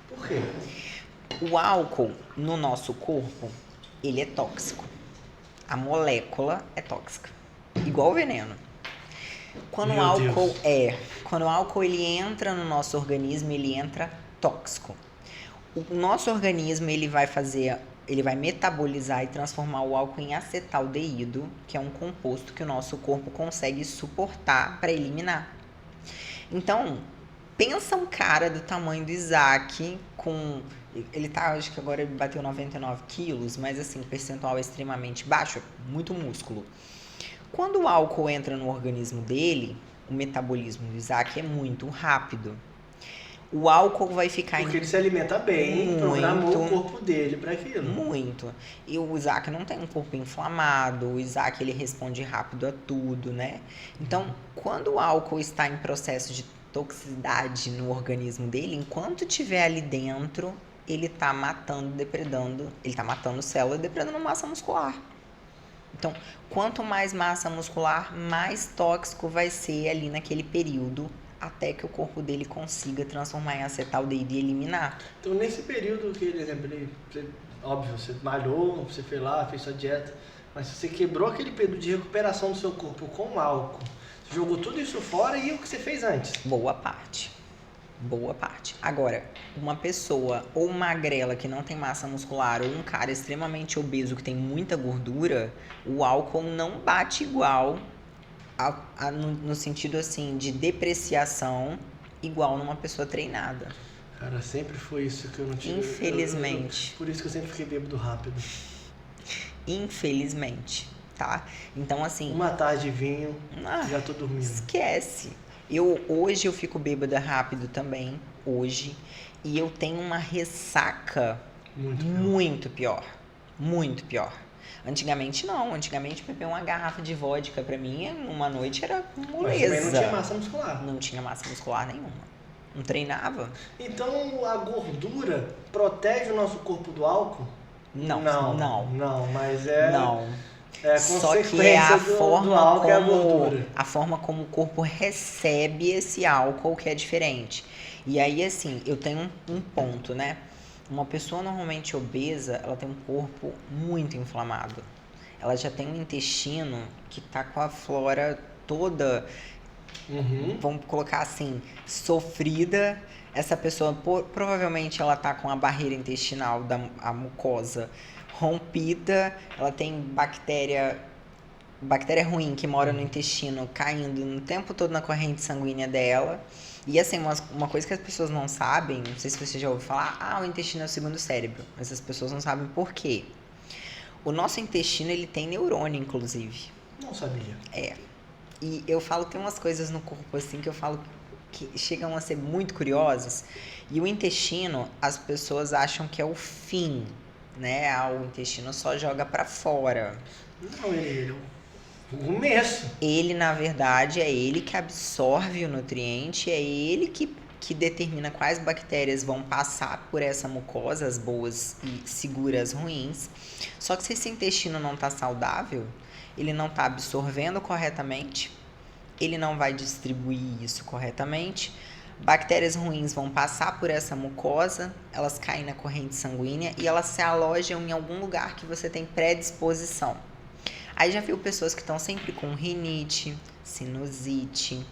Por quê? O álcool no nosso corpo, ele é tóxico. A molécula é tóxica. Igual o veneno. Quando o álcool ele entra no nosso organismo, ele entra tóxico. O nosso organismo ele vai metabolizar e transformar o álcool em acetaldeído, que é um composto que o nosso corpo consegue suportar para eliminar. Então, pensa um cara do tamanho do Isaac ele tá, acho que agora ele bateu 99 quilos, mas assim, o percentual é extremamente baixo, muito músculo. Quando o álcool entra no organismo dele, o metabolismo do Isaac é muito rápido. O álcool vai ficar... Porque ele se alimenta bem, programou o corpo dele para aquilo. Muito. E o Isaac não tem um corpo inflamado, o Isaac ele responde rápido a tudo, né? Então, quando o álcool está em processo de toxicidade no organismo dele, enquanto estiver ali dentro, ele está matando célula e depredando massa muscular. Então, quanto mais massa muscular, mais tóxico vai ser ali naquele período, até que o corpo dele consiga transformar em acetaldeído e eliminar. Então, nesse período que óbvio, você malhou, você foi lá, fez sua dieta, mas você quebrou aquele período de recuperação do seu corpo com álcool, você jogou tudo isso fora e o que você fez antes? Boa parte. Agora, uma pessoa ou magrela que não tem massa muscular ou um cara extremamente obeso que tem muita gordura, o álcool não bate igual no sentido assim de depreciação igual numa pessoa treinada. Cara, sempre foi isso que eu não tive. Infelizmente. Por isso que eu sempre fiquei bêbado rápido. Infelizmente, tá? Então assim... Uma tarde de vinho, já tô dormindo. Esquece. Hoje eu fico bêbada rápido também, hoje. E eu tenho uma ressaca muito pior. Muito pior. Antigamente não. Antigamente beber uma garrafa de vodka pra mim, uma noite era moleza. Mas também não tinha massa muscular. Não tinha massa muscular nenhuma. Não treinava. Então a gordura protege o nosso corpo do álcool? Não, Não, mas é... Não. É a Só que é consequência a do forma álcool, é a como gordura. a forma como o corpo recebe esse álcool que é diferente. E aí, assim, eu tenho um ponto, né? Uma pessoa normalmente obesa, ela tem um corpo muito inflamado. Ela já tem um intestino que tá com a flora toda, Uhum. vamos colocar assim, sofrida. Essa pessoa provavelmente ela tá com a barreira intestinal a mucosa rompida, ela tem bactéria ruim que mora no intestino caindo no tempo todo na corrente sanguínea dela. E assim, uma coisa que as pessoas não sabem, não sei se você já ouviu falar, o intestino é o segundo cérebro, mas as pessoas não sabem por quê. O nosso intestino, ele tem neurônio, inclusive. Não sabia. E eu falo, tem umas coisas no corpo assim que eu falo que chegam a ser muito curiosas. E o intestino, as pessoas acham que é o fim, né? O intestino só joga pra fora. Não, ele é o começo. Ele, na verdade, é ele que absorve o nutriente, é ele que determina quais bactérias vão passar por essa mucosa, as boas e seguras, ruins. Só que se esse intestino não está saudável, ele não está absorvendo corretamente, ele não vai distribuir isso corretamente. Bactérias ruins vão passar por essa mucosa, elas caem na corrente sanguínea e elas se alojam em algum lugar que você tem predisposição. Aí já viu pessoas que estão sempre com rinite, sinusite,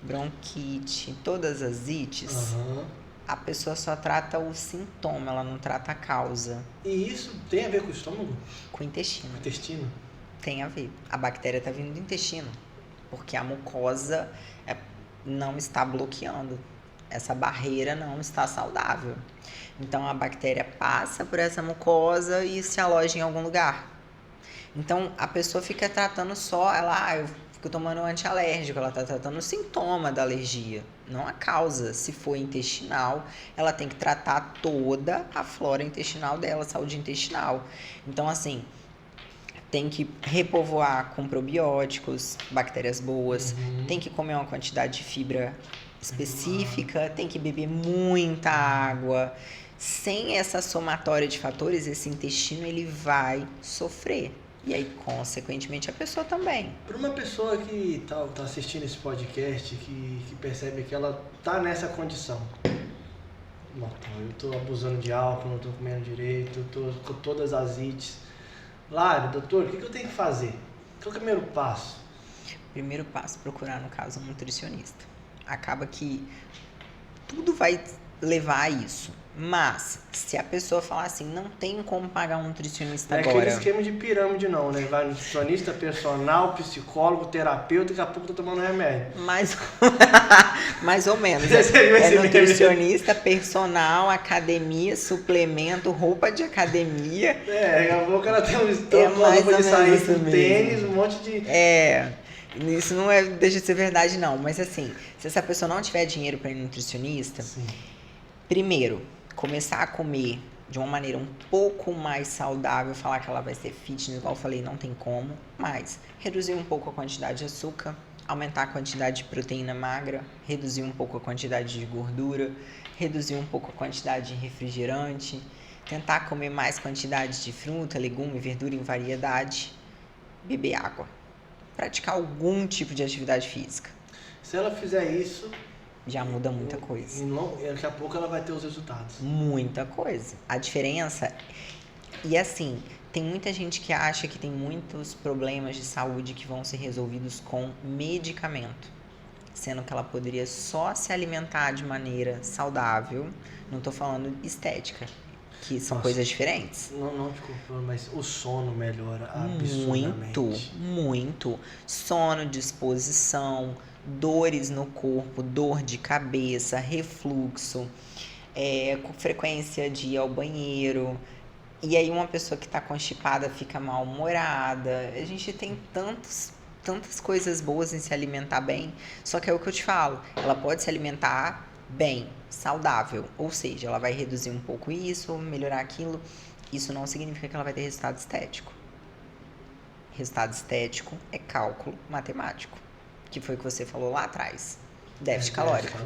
bronquite, todas as ites. Uhum. A pessoa só trata o sintoma, ela não trata a causa. E isso tem a ver com o estômago? Com o intestino. Com o intestino? Tem a ver. A bactéria está vindo do intestino, porque a mucosa não está bloqueando. Essa barreira não está saudável. Então a bactéria passa por essa mucosa e se aloja em algum lugar. Então a pessoa fica tratando só, eu fico tomando um antialérgico, ela está tratando o sintoma da alergia, não a causa. Se for intestinal, ela tem que tratar toda a flora intestinal dela, saúde intestinal. Então, assim, tem que repovoar com probióticos, bactérias boas, tem que comer uma quantidade de fibra específica, tem que beber muita água. Sem essa somatória de fatores, esse intestino ele vai sofrer. E aí, consequentemente, a pessoa também. Para uma pessoa que tá assistindo esse podcast, que percebe que ela tá nessa condição. Eu tô abusando de álcool, não tô comendo direito, eu tô com todas as ites. Lara, doutor, o que eu tenho que fazer? Qual é o primeiro passo? Primeiro passo, procurar, no caso, um nutricionista. Acaba que tudo vai levar a isso. Mas, se a pessoa falar assim, não tem como pagar um nutricionista agora. Não é aquele esquema de pirâmide não, né? Vai nutricionista, personal, psicólogo, terapeuta, daqui a pouco tá tomando remédio. Mais ou menos. Você viu esse É meme? nutricionista, personal, academia, suplemento, roupa de academia. Daqui a pouco ela tem um É estoque, mais roupa de ou menos sair isso com mesmo. tênis, um monte de... Isso não deixa de ser verdade não, mas assim, se essa pessoa não tiver dinheiro para ir no nutricionista, Sim. primeiro, começar a comer de uma maneira um pouco mais saudável, falar que ela vai ser fitness, igual eu falei, não tem como, mas reduzir um pouco a quantidade de açúcar, aumentar a quantidade de proteína magra, reduzir um pouco a quantidade de gordura, reduzir um pouco a quantidade de refrigerante, tentar comer mais quantidade de fruta, legume, verdura em variedade, beber água, praticar algum tipo de atividade física. Se ela fizer isso... Já muda muita coisa. Daqui a pouco ela vai ter os resultados. Muita coisa. A diferença... E assim, tem muita gente que acha que tem muitos problemas de saúde que vão ser resolvidos com medicamento. Sendo que ela poderia só se alimentar de maneira saudável. Não tô falando estética, que são coisas diferentes. Não te culpando, mas o sono melhora absurdamente. Muito. Sono, disposição, dores no corpo, dor de cabeça, refluxo, com frequência de ir ao banheiro. E aí uma pessoa que está constipada fica mal-humorada. A gente tem tantas coisas boas em se alimentar bem. Só que é o que eu te falo, ela pode se alimentar bem, saudável. Ou seja, ela vai reduzir um pouco isso, melhorar aquilo. Isso não significa que ela vai ter resultado estético. Resultado estético é cálculo matemático, que foi o que você falou lá atrás. Déficit calórico.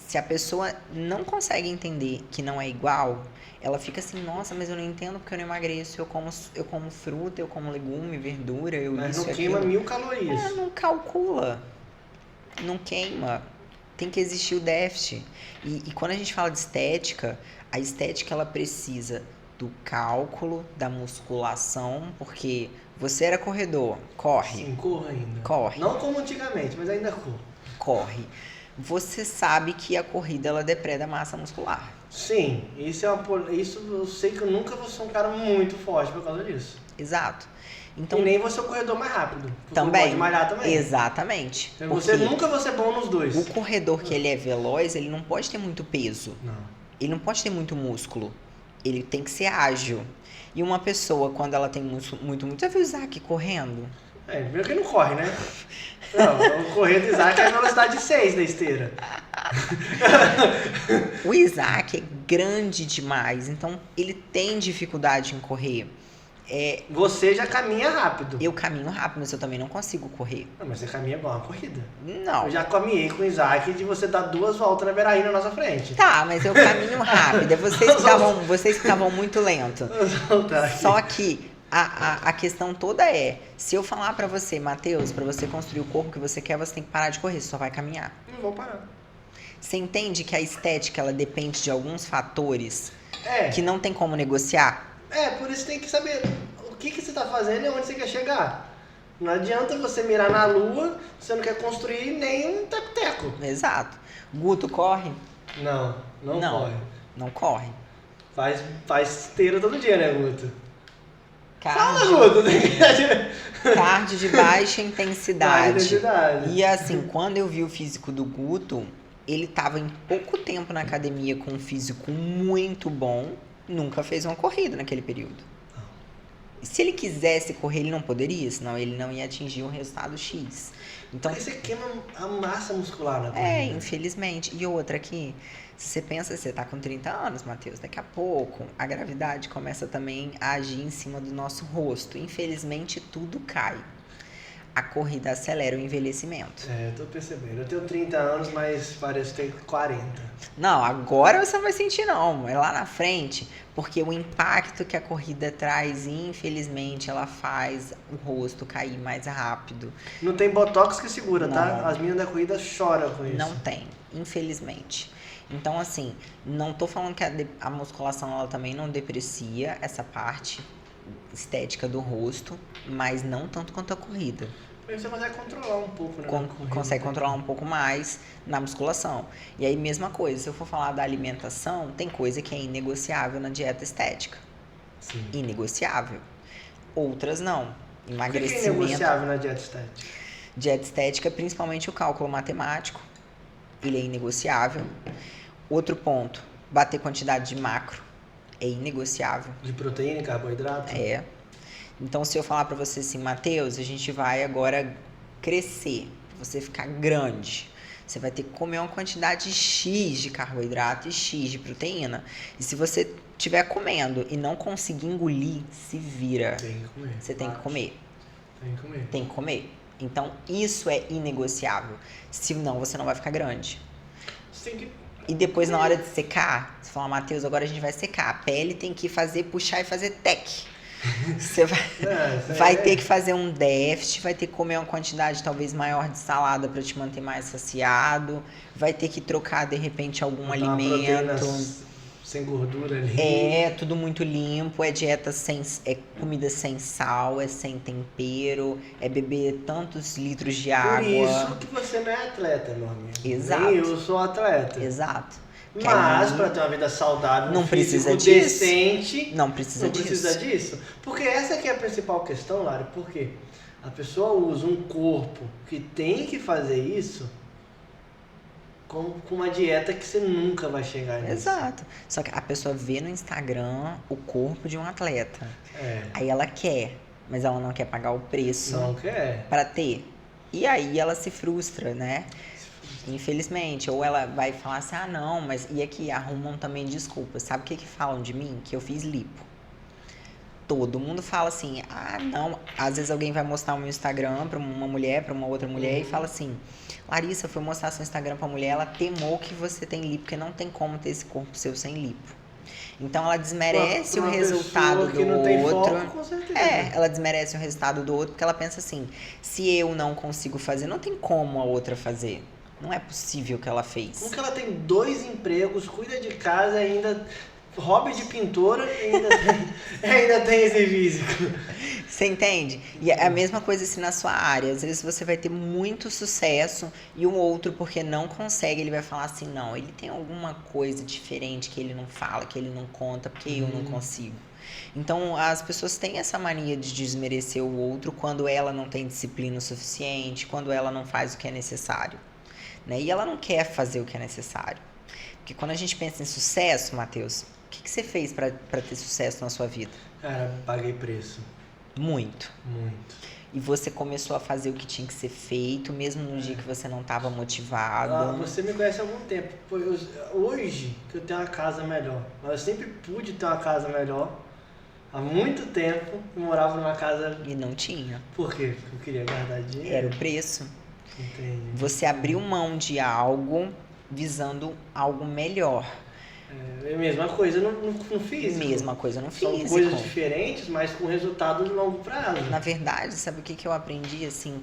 Se a pessoa não consegue entender que não é igual, ela fica assim, nossa, mas eu não entendo porque eu não emagreço, eu como fruta, eu como legume, verdura, eu Mas isso não e queima aquilo. 1000 calorias. Não calcula, não queima. Tem que existir o déficit. E quando a gente fala de estética, a estética ela precisa do cálculo, da musculação, porque você era corredor, corre, Sim, corro ainda. corre, Não como antigamente, mas ainda corro. corre. Você sabe que a corrida ela depreda a massa muscular. Sim, isso eu sei que eu nunca vou ser um cara muito forte por causa disso. Exato. Então, E nem vou ser o corredor mais rápido. Porque também. pode malhar também. Exatamente. Então, você Porque nunca vai ser bom nos dois. o corredor que ele é veloz, ele não pode ter muito peso. Não. Ele não pode ter muito músculo. Ele tem que ser ágil. E uma pessoa, quando ela tem muito... Já viu o Isaac correndo? É, primeiro que não corre, né? Não, o correr do Isaac é a velocidade 6 da esteira. O Isaac é grande demais, então ele tem dificuldade em correr. Você já caminha rápido. Eu caminho rápido, mas eu também não consigo correr. Não, mas você caminha igual uma corrida. Não. Eu já caminhei com o Isaac de você dar 2 voltas na beira-rio na nossa frente. Tá, mas eu caminho rápido. É vocês que estavam muito lento. Tá aqui. Só que a questão toda é, se eu falar pra você, Matheus, pra você construir o corpo que você quer, você tem que parar de correr, você só vai caminhar. Não vou parar. Você entende que a estética, ela depende de alguns fatores É. que não tem como negociar? Por isso tem que saber o que você tá fazendo e onde você quer chegar. Não adianta você mirar na lua, você não quer construir nem um teco-teco. Exato. Guto corre? Não corre. Não corre. Faz esteira todo dia, né, Guto? Fala, Cardio, Guto! cardio de baixa intensidade. intensidade. E assim, quando eu vi o físico do Guto, ele tava em pouco tempo na academia com um físico muito bom, nunca fez uma corrida naquele período. Se ele quisesse correr, ele não poderia, senão ele não ia atingir um resultado X. Então, Porque você queima a massa muscular na corrida. infelizmente. E outra aqui, se você pensa, você tá com 30 anos, Matheus, daqui a pouco a gravidade começa também a agir em cima do nosso rosto. Infelizmente, tudo cai. A corrida acelera o envelhecimento. Eu tô percebendo. Eu tenho 30 anos, mas parece ter 40. Não, agora você não vai sentir não, é lá na frente, porque o impacto que a corrida traz, infelizmente, ela faz o rosto cair mais rápido. Não tem botox que segura, Não. tá? As meninas da corrida choram com isso. Não tem, infelizmente. Então, assim, não tô falando que a musculação ela também não deprecia essa parte estética do rosto, mas não tanto quanto a corrida. Mas você consegue controlar um pouco, né? na corrida. Consegue controlar um pouco mais na musculação. E aí, mesma coisa, se eu for falar da alimentação, tem coisa que é inegociável na dieta estética. Sim. Inegociável. Outras não. O que é Emagrecimento. negociável na dieta estética? Dieta estética, principalmente o cálculo matemático. Ele é inegociável. Outro ponto, bater quantidade de macro. É inegociável. De proteína e carboidrato? É. Então, se eu falar pra você assim, Matheus, a gente vai agora crescer, você ficar grande, você vai ter que comer uma quantidade X de carboidrato e X de proteína. E se você estiver comendo e não conseguir engolir, se vira. Tem que comer. Você tem que comer. Tem que comer. Tem que comer. Então, isso é inegociável. Senão, você não vai ficar grande. Você tem que... E depois, na hora de secar, você fala, Matheus, agora a gente vai secar. A pele tem que puxar e fazer tec. Você vai ter que fazer um déficit, vai ter que comer uma quantidade talvez maior de salada para te manter mais saciado, vai ter que trocar, de repente, algum alimento. Sem gordura ali. É, tudo muito limpo, é dieta é comida sem sal, é sem tempero, é beber tantos litros de água. Por isso que você não é atleta, meu amigo. Exato. Nem eu sou atleta. Exato. Mas para ter uma vida saudável, não precisa disso. Decente, não precisa disso. Porque essa que é a principal questão, Lari, porque a pessoa usa um corpo que tem que fazer isso com uma dieta que você nunca vai chegar nisso. Exato. Só que a pessoa vê no Instagram o corpo de um atleta. É. Aí ela quer, mas ela não quer pagar o preço Não quer. para ter. E aí ela se frustra, né? Infelizmente. Ou ela vai falar assim, ah não, mas... E aqui arrumam também desculpas. Sabe o que falam de mim? Que eu fiz lipo. Todo mundo fala assim, ah, não. Às vezes alguém vai mostrar o meu Instagram pra uma mulher, pra uma outra mulher, e fala assim, Larissa, foi mostrar seu Instagram pra mulher, ela temou que você tem lipo, porque não tem como ter esse corpo seu sem lipo. Então ela desmerece Pra o uma resultado pessoa que do não tem outro. foco, com certeza. Ela desmerece o resultado do outro, porque ela pensa assim, se eu não consigo fazer, não tem como a outra fazer. Não é possível que ela fez. Como que ela tem 2 empregos, cuida de casa, ainda hobby de pintora e ainda tem esse físico. Você entende? E é a mesma coisa assim na sua área. Às vezes você vai ter muito sucesso e o outro, porque não consegue, ele vai falar assim, não, ele tem alguma coisa diferente que ele não fala, que ele não conta, porque eu não consigo. Então as pessoas têm essa mania de desmerecer o outro quando ela não tem disciplina o suficiente, quando ela não faz o que é necessário. Né? E ela não quer fazer o que é necessário. Porque quando a gente pensa em sucesso, Matheus, o que você fez para ter sucesso na sua vida? Cara, paguei preço. Muito. Muito. E você começou a fazer o que tinha que ser feito, mesmo no dia que você não estava motivado. Você me conhece há algum tempo. Hoje que eu tenho uma casa melhor. Mas eu sempre pude ter uma casa melhor. Há muito tempo eu morava numa casa. E não tinha. Por quê? Porque eu queria guardar dinheiro. Era o preço. Entendi. Você abriu mão de algo visando algo melhor. É a mesma coisa no físico. Mesma coisa no São físico. coisas diferentes, mas com resultado de longo prazo. Na verdade, sabe o que eu aprendi assim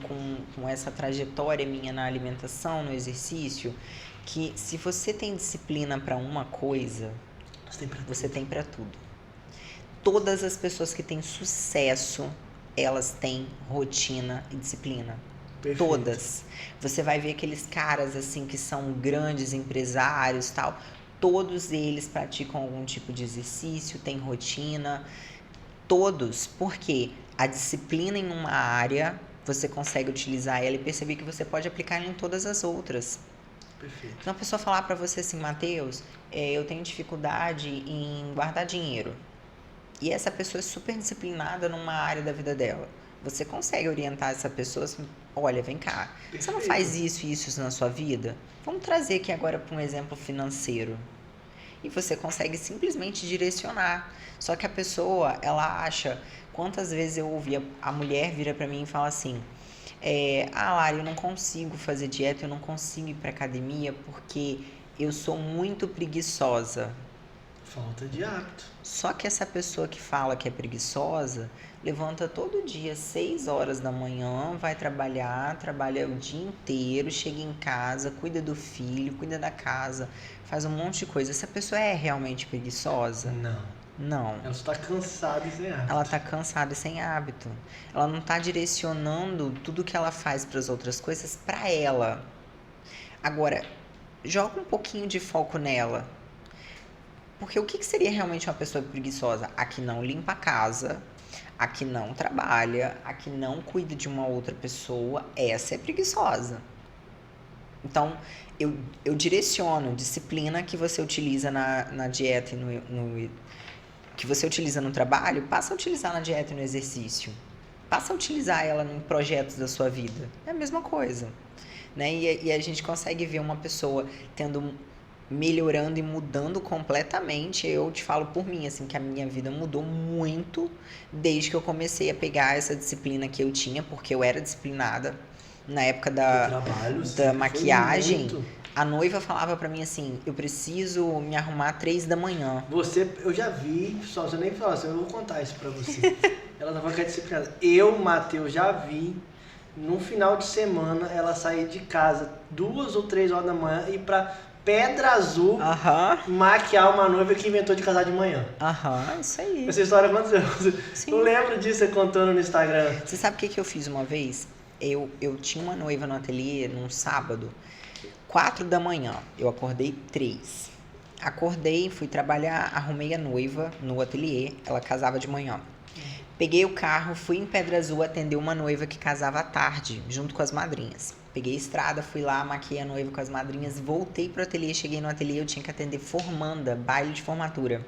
com essa trajetória minha na alimentação, no exercício? Que se você tem disciplina para uma coisa, você tem para tudo. Todas as pessoas que têm sucesso, elas têm rotina e disciplina. Perfeito. Todas. Você vai ver aqueles caras assim que são grandes empresários, tal, todos eles praticam algum tipo de exercício, têm rotina, todos, porque a disciplina em uma área, você consegue utilizar ela e perceber que você pode aplicar ela em todas as outras. Perfeito. Então a pessoa falar para você assim, Matheus, eu tenho dificuldade em guardar dinheiro. E essa pessoa é super disciplinada numa área da vida dela. Você consegue orientar essa pessoa assim, olha, vem cá, Perfeito. você não faz isso e isso na sua vida? Vamos trazer aqui agora para um exemplo financeiro. E você consegue simplesmente direcionar. Só que a pessoa, ela acha, quantas vezes eu ouvi a mulher vira para mim e fala assim, Lari, eu não consigo fazer dieta, eu não consigo ir para academia porque eu sou muito preguiçosa. Falta de hábito. Só que essa pessoa que fala que é preguiçosa, levanta todo dia 6 horas da manhã, vai trabalhar, trabalha o dia inteiro, chega em casa, cuida do filho, cuida da casa, faz um monte de coisa. Essa pessoa é realmente preguiçosa? Não. Não. Ela está cansada e sem hábito. Ela está cansada e sem hábito. Ela não está direcionando tudo que ela faz para as outras coisas para ela. Agora, joga um pouquinho de foco nela. Porque o que seria realmente uma pessoa preguiçosa? A que não limpa a casa, a que não trabalha, a que não cuida de uma outra pessoa, essa é preguiçosa. Então, eu direciono disciplina que você utiliza na dieta e que você utiliza no trabalho, passa a utilizar na dieta e no exercício. Passa a utilizar ela em projetos da sua vida. É a mesma coisa. Né? E a gente consegue ver uma pessoa melhorando e mudando completamente. Eu te falo por mim, assim, que a minha vida mudou muito desde que eu comecei a pegar essa disciplina que eu tinha, porque eu era disciplinada na época da maquiagem. A noiva falava pra mim assim, eu preciso me arrumar 3 da manhã. Eu já vi, só você nem falou assim, eu vou contar isso pra você. Ela tava com a disciplina. Eu, Matheus, já vi no final de semana ela sair de casa 2 ou 3 horas da manhã e ir pra Pedra Azul maquiar uma noiva que inventou de casar de manhã. Isso aí. Essa história aconteceu. Sim. Eu lembro disso você contando no Instagram. Você sabe o que eu fiz uma vez? Eu tinha uma noiva no ateliê num sábado, 4 da manhã. Eu acordei 3. Acordei, fui trabalhar, arrumei a noiva no ateliê. Ela casava de manhã. Peguei o carro, fui em Pedra Azul atender uma noiva que casava à tarde, junto com as madrinhas. Peguei a estrada, fui lá, maquiei a noiva com as madrinhas, voltei pro ateliê, cheguei no ateliê, eu tinha que atender formanda, baile de formatura.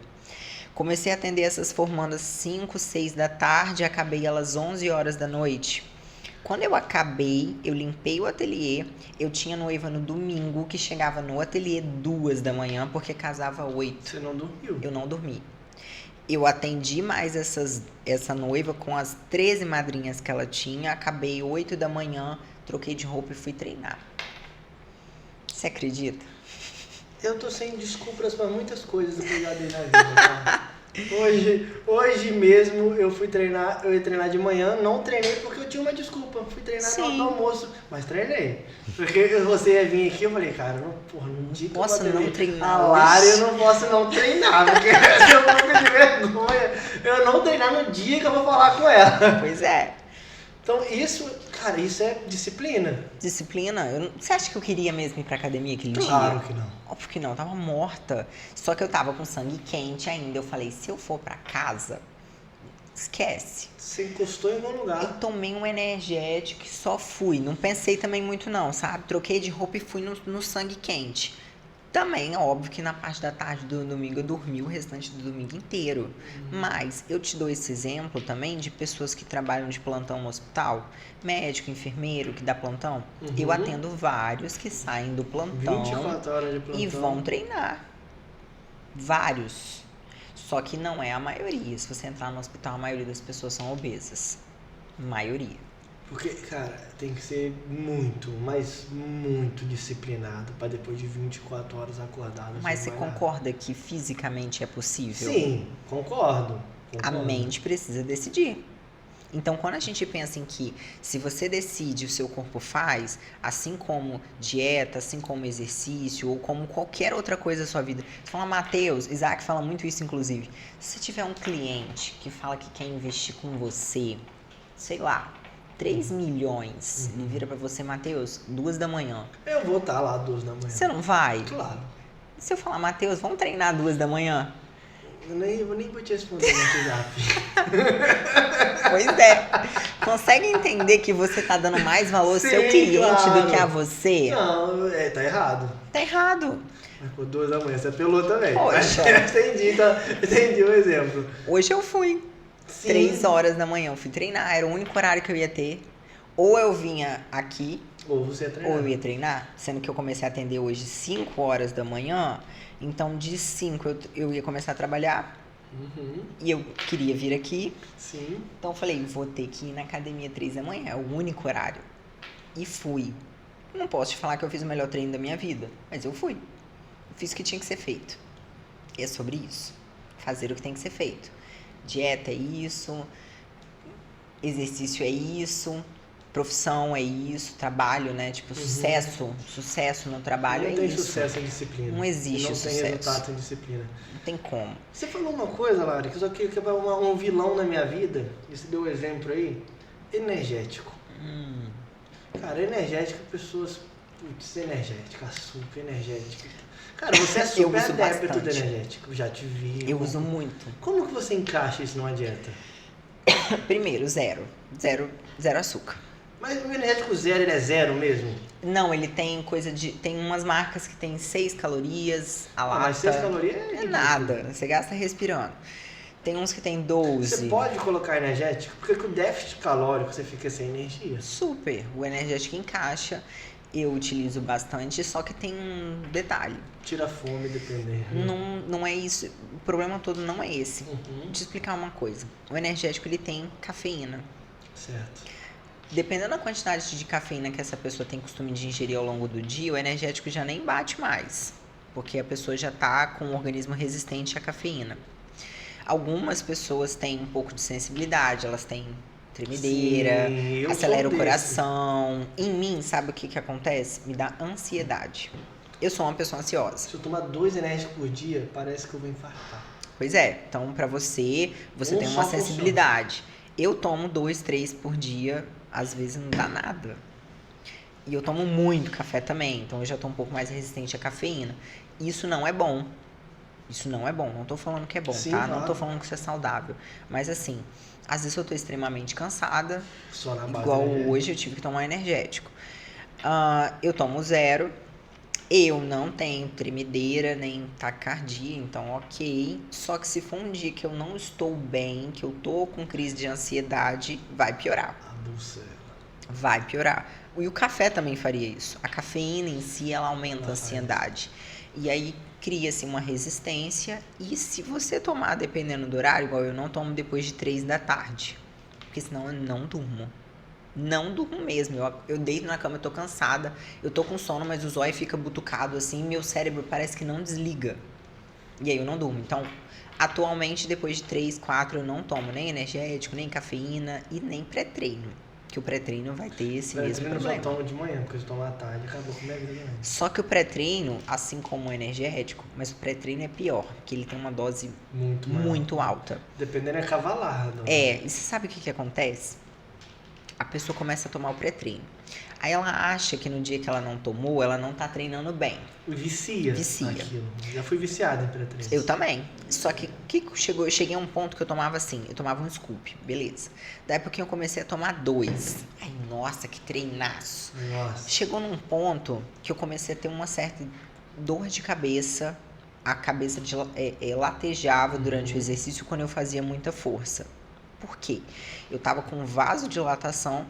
Comecei a atender essas formandas 5, 6 da tarde, acabei elas 11 horas da noite. Quando eu acabei, eu limpei o ateliê, eu tinha noiva no domingo, que chegava no ateliê 2 da manhã, porque casava 8. Você não dormiu? Eu não dormi. Eu atendi mais essa noiva com as 13 madrinhas que ela tinha. Acabei 8 da manhã, troquei de roupa e fui treinar. Você acredita? Eu tô sem desculpas pra muitas coisas que eu já dei na vida, tá? Hoje mesmo eu ia treinar de manhã, não treinei porque eu tinha uma desculpa. Fui treinar na hora do almoço, mas treinei. Porque você ia vir aqui, eu falei, cara, no dia que posso eu não treinar a Lara, eu não posso não treinar, porque eu fico de vergonha. Eu não treinar no dia que eu vou falar com ela. Pois é. Então isso, cara, isso é disciplina. Disciplina? Você acha que eu queria mesmo ir pra academia aquele dia? Claro que não. Óbvio que não, eu tava morta. Só que eu tava com sangue quente ainda. Eu falei, se eu for pra casa, esquece. Você encostou em algum lugar. Eu tomei um energético e só fui. Não pensei também muito não, sabe? Troquei de roupa e fui no sangue quente. Também, óbvio que na parte da tarde do domingo eu dormi o restante do domingo inteiro. Mas eu te dou esse exemplo também de pessoas que trabalham de plantão no hospital. Médico, enfermeiro que dá plantão. Eu atendo vários que saem do plantão 24 horas de plantão. e vão treinar. Vários. Só que não é a maioria. Se você entrar no hospital, a maioria das pessoas são obesas. Maioria. Porque, cara, tem que ser muito, mas muito disciplinado pra depois de 24 horas acordado. Mas você concorda que fisicamente é possível? Sim, concordo. A mente precisa decidir. Então, quando a gente pensa em que se você decide, o seu corpo faz, assim como dieta, assim como exercício, ou como qualquer outra coisa da sua vida. Você fala, Matheus, Isaac fala muito isso, inclusive. Se tiver um cliente que fala que quer investir com você, sei lá, 3 milhões, ele vira pra você, Matheus, 2 da manhã. Eu vou estar lá 2 da manhã. Você não vai? Claro. Se eu falar, Matheus, vamos treinar 2 da manhã? Eu nem vou te responder no WhatsApp. Pois é. Consegue entender que você tá dando mais valor ao seu cliente do que a você? Não, tá errado. Tá errado. Mas por 2 da manhã você apelou também. Poxa. Entendi o exemplo. Hoje eu fui. Sim. 3 horas da manhã eu fui treinar. Era o único horário que eu ia ter. Ou eu vinha aqui, Ou você ia treinar. ou eu ia treinar. Sendo que eu comecei a atender hoje 5 horas da manhã. Então, de 5 eu ia começar a trabalhar. E eu queria vir aqui. Sim. Então, eu falei, vou ter que ir na academia 3 da manhã. É o único horário. E fui. Não posso te falar que eu fiz o melhor treino da minha vida. Mas eu fui. Eu fiz o que tinha que ser feito. E é sobre isso. Fazer o que tem que ser feito. Dieta é isso. Exercício é isso. Profissão é isso, trabalho, né? Tipo, sucesso no trabalho é isso. Não tem sucesso sem disciplina. Não existe não sucesso. Não tem resultado sem disciplina. Não tem como. Você falou uma coisa, Lara, que eu só queria quebrar um vilão na minha vida. E você deu um exemplo aí. Energético. Cara, energético, pessoas... Putz, energético, açúcar, energético. Cara, você é super adepto do energético. Já te vi. Eu uso muito. Como que você encaixa isso numa dieta? Primeiro, zero açúcar. Mas o energético zero, ele é zero mesmo? Não, ele tem tem umas marcas que tem 6 calorias, a lata. Mas 6 calorias é nada, você gasta respirando. Tem uns que tem 12. Você pode colocar energético? Porque com o déficit calórico você fica sem energia. Super, o energético encaixa. Eu utilizo bastante, só que tem um detalhe. Tira a fome, dependendo. Não é isso. O problema todo não é esse. Vou te explicar uma coisa. O energético, ele tem cafeína. Certo. Dependendo da quantidade de cafeína que essa pessoa tem costume de ingerir ao longo do dia, o energético já nem bate mais. Porque a pessoa já está com um organismo resistente à cafeína. Algumas pessoas têm um pouco de sensibilidade, elas têm tremedeira, acelera o coração. Em mim, sabe o que acontece? Me dá ansiedade. Eu sou uma pessoa ansiosa. Se eu tomar 2 enérgicos por dia, parece que eu vou infartar. Pois é, então pra você tem uma sensibilidade. Eu tomo 2, 3 por dia, às vezes não dá nada. E eu tomo muito café também, então eu já tô um pouco mais resistente à cafeína. Isso não é bom. Isso não é bom, não tô falando que é bom, sim, tá? Claro. Não tô falando que isso é saudável. Mas assim, às vezes eu tô extremamente cansada. Só na base igual hoje eu tive que tomar energético. Eu tomo 0. Eu não tenho tremedeira nem taquicardia, então ok. Só que se for um dia que eu não estou bem, que eu tô com crise de ansiedade, vai piorar. Vai piorar. E o café também faria isso. A cafeína em si, ela aumenta a ansiedade. E aí cria-se uma resistência. E se você tomar, dependendo do horário, igual eu não tomo depois de 3 da tarde. Porque senão eu não durmo. Não durmo mesmo. Eu deito na cama, eu tô cansada. Eu tô com sono, mas o zóio fica butucado assim. Meu cérebro parece que não desliga. E aí eu não durmo. Então, atualmente, depois de 3, 4, eu não tomo nem energético, nem cafeína e nem pré-treino. Que o pré-treino vai ter esse mesmo Eu só problema. tomo de manhã, porque se eu tomar à tarde, acabou com a minha vida também. Só que o pré-treino, assim como o energético, mas o pré-treino é pior, porque ele tem uma dose Muito maior. muito alta. Dependendo é cavalardo. É, e você sabe o que acontece? A pessoa começa a tomar o pré-treino. Aí ela acha que no dia que ela não tomou, ela não tá treinando bem. Vicia. Vicia. Aquilo. Já fui viciado em pré-treino. Eu também. Só que eu cheguei a um ponto que eu tomava assim, eu tomava um scoop, beleza. Daí porque eu comecei a tomar 2. Ai, nossa, que treinaço. Nossa. Chegou num ponto que eu comecei a ter uma certa dor de cabeça. A cabeça latejava durante o exercício quando eu fazia muita força. Por quê? Eu tava com vasodilatação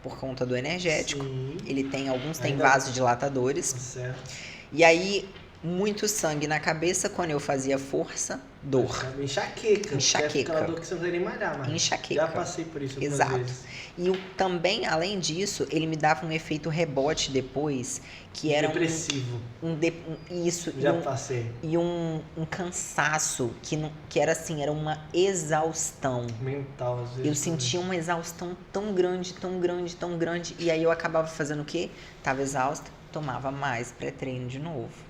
por conta do energético. Sim. Alguns têm Ainda- vasodilatadores. Certo. E aí, muito sangue na cabeça quando eu fazia força, dor. Enxaqueca. Enxaqueca. Aquela dor que você não consegue nem malhar, mas Enxaqueca. já passei por isso algumas Exato. vezes. E também, além disso, ele me dava um efeito rebote depois, que era Depressivo. isso, Já passei. e um cansaço que era assim, era uma exaustão. Mental, às vezes. Eu sentia uma exaustão tão grande, tão grande, tão grande. E aí eu acabava fazendo o quê? Tava exausta, tomava mais pré-treino de novo.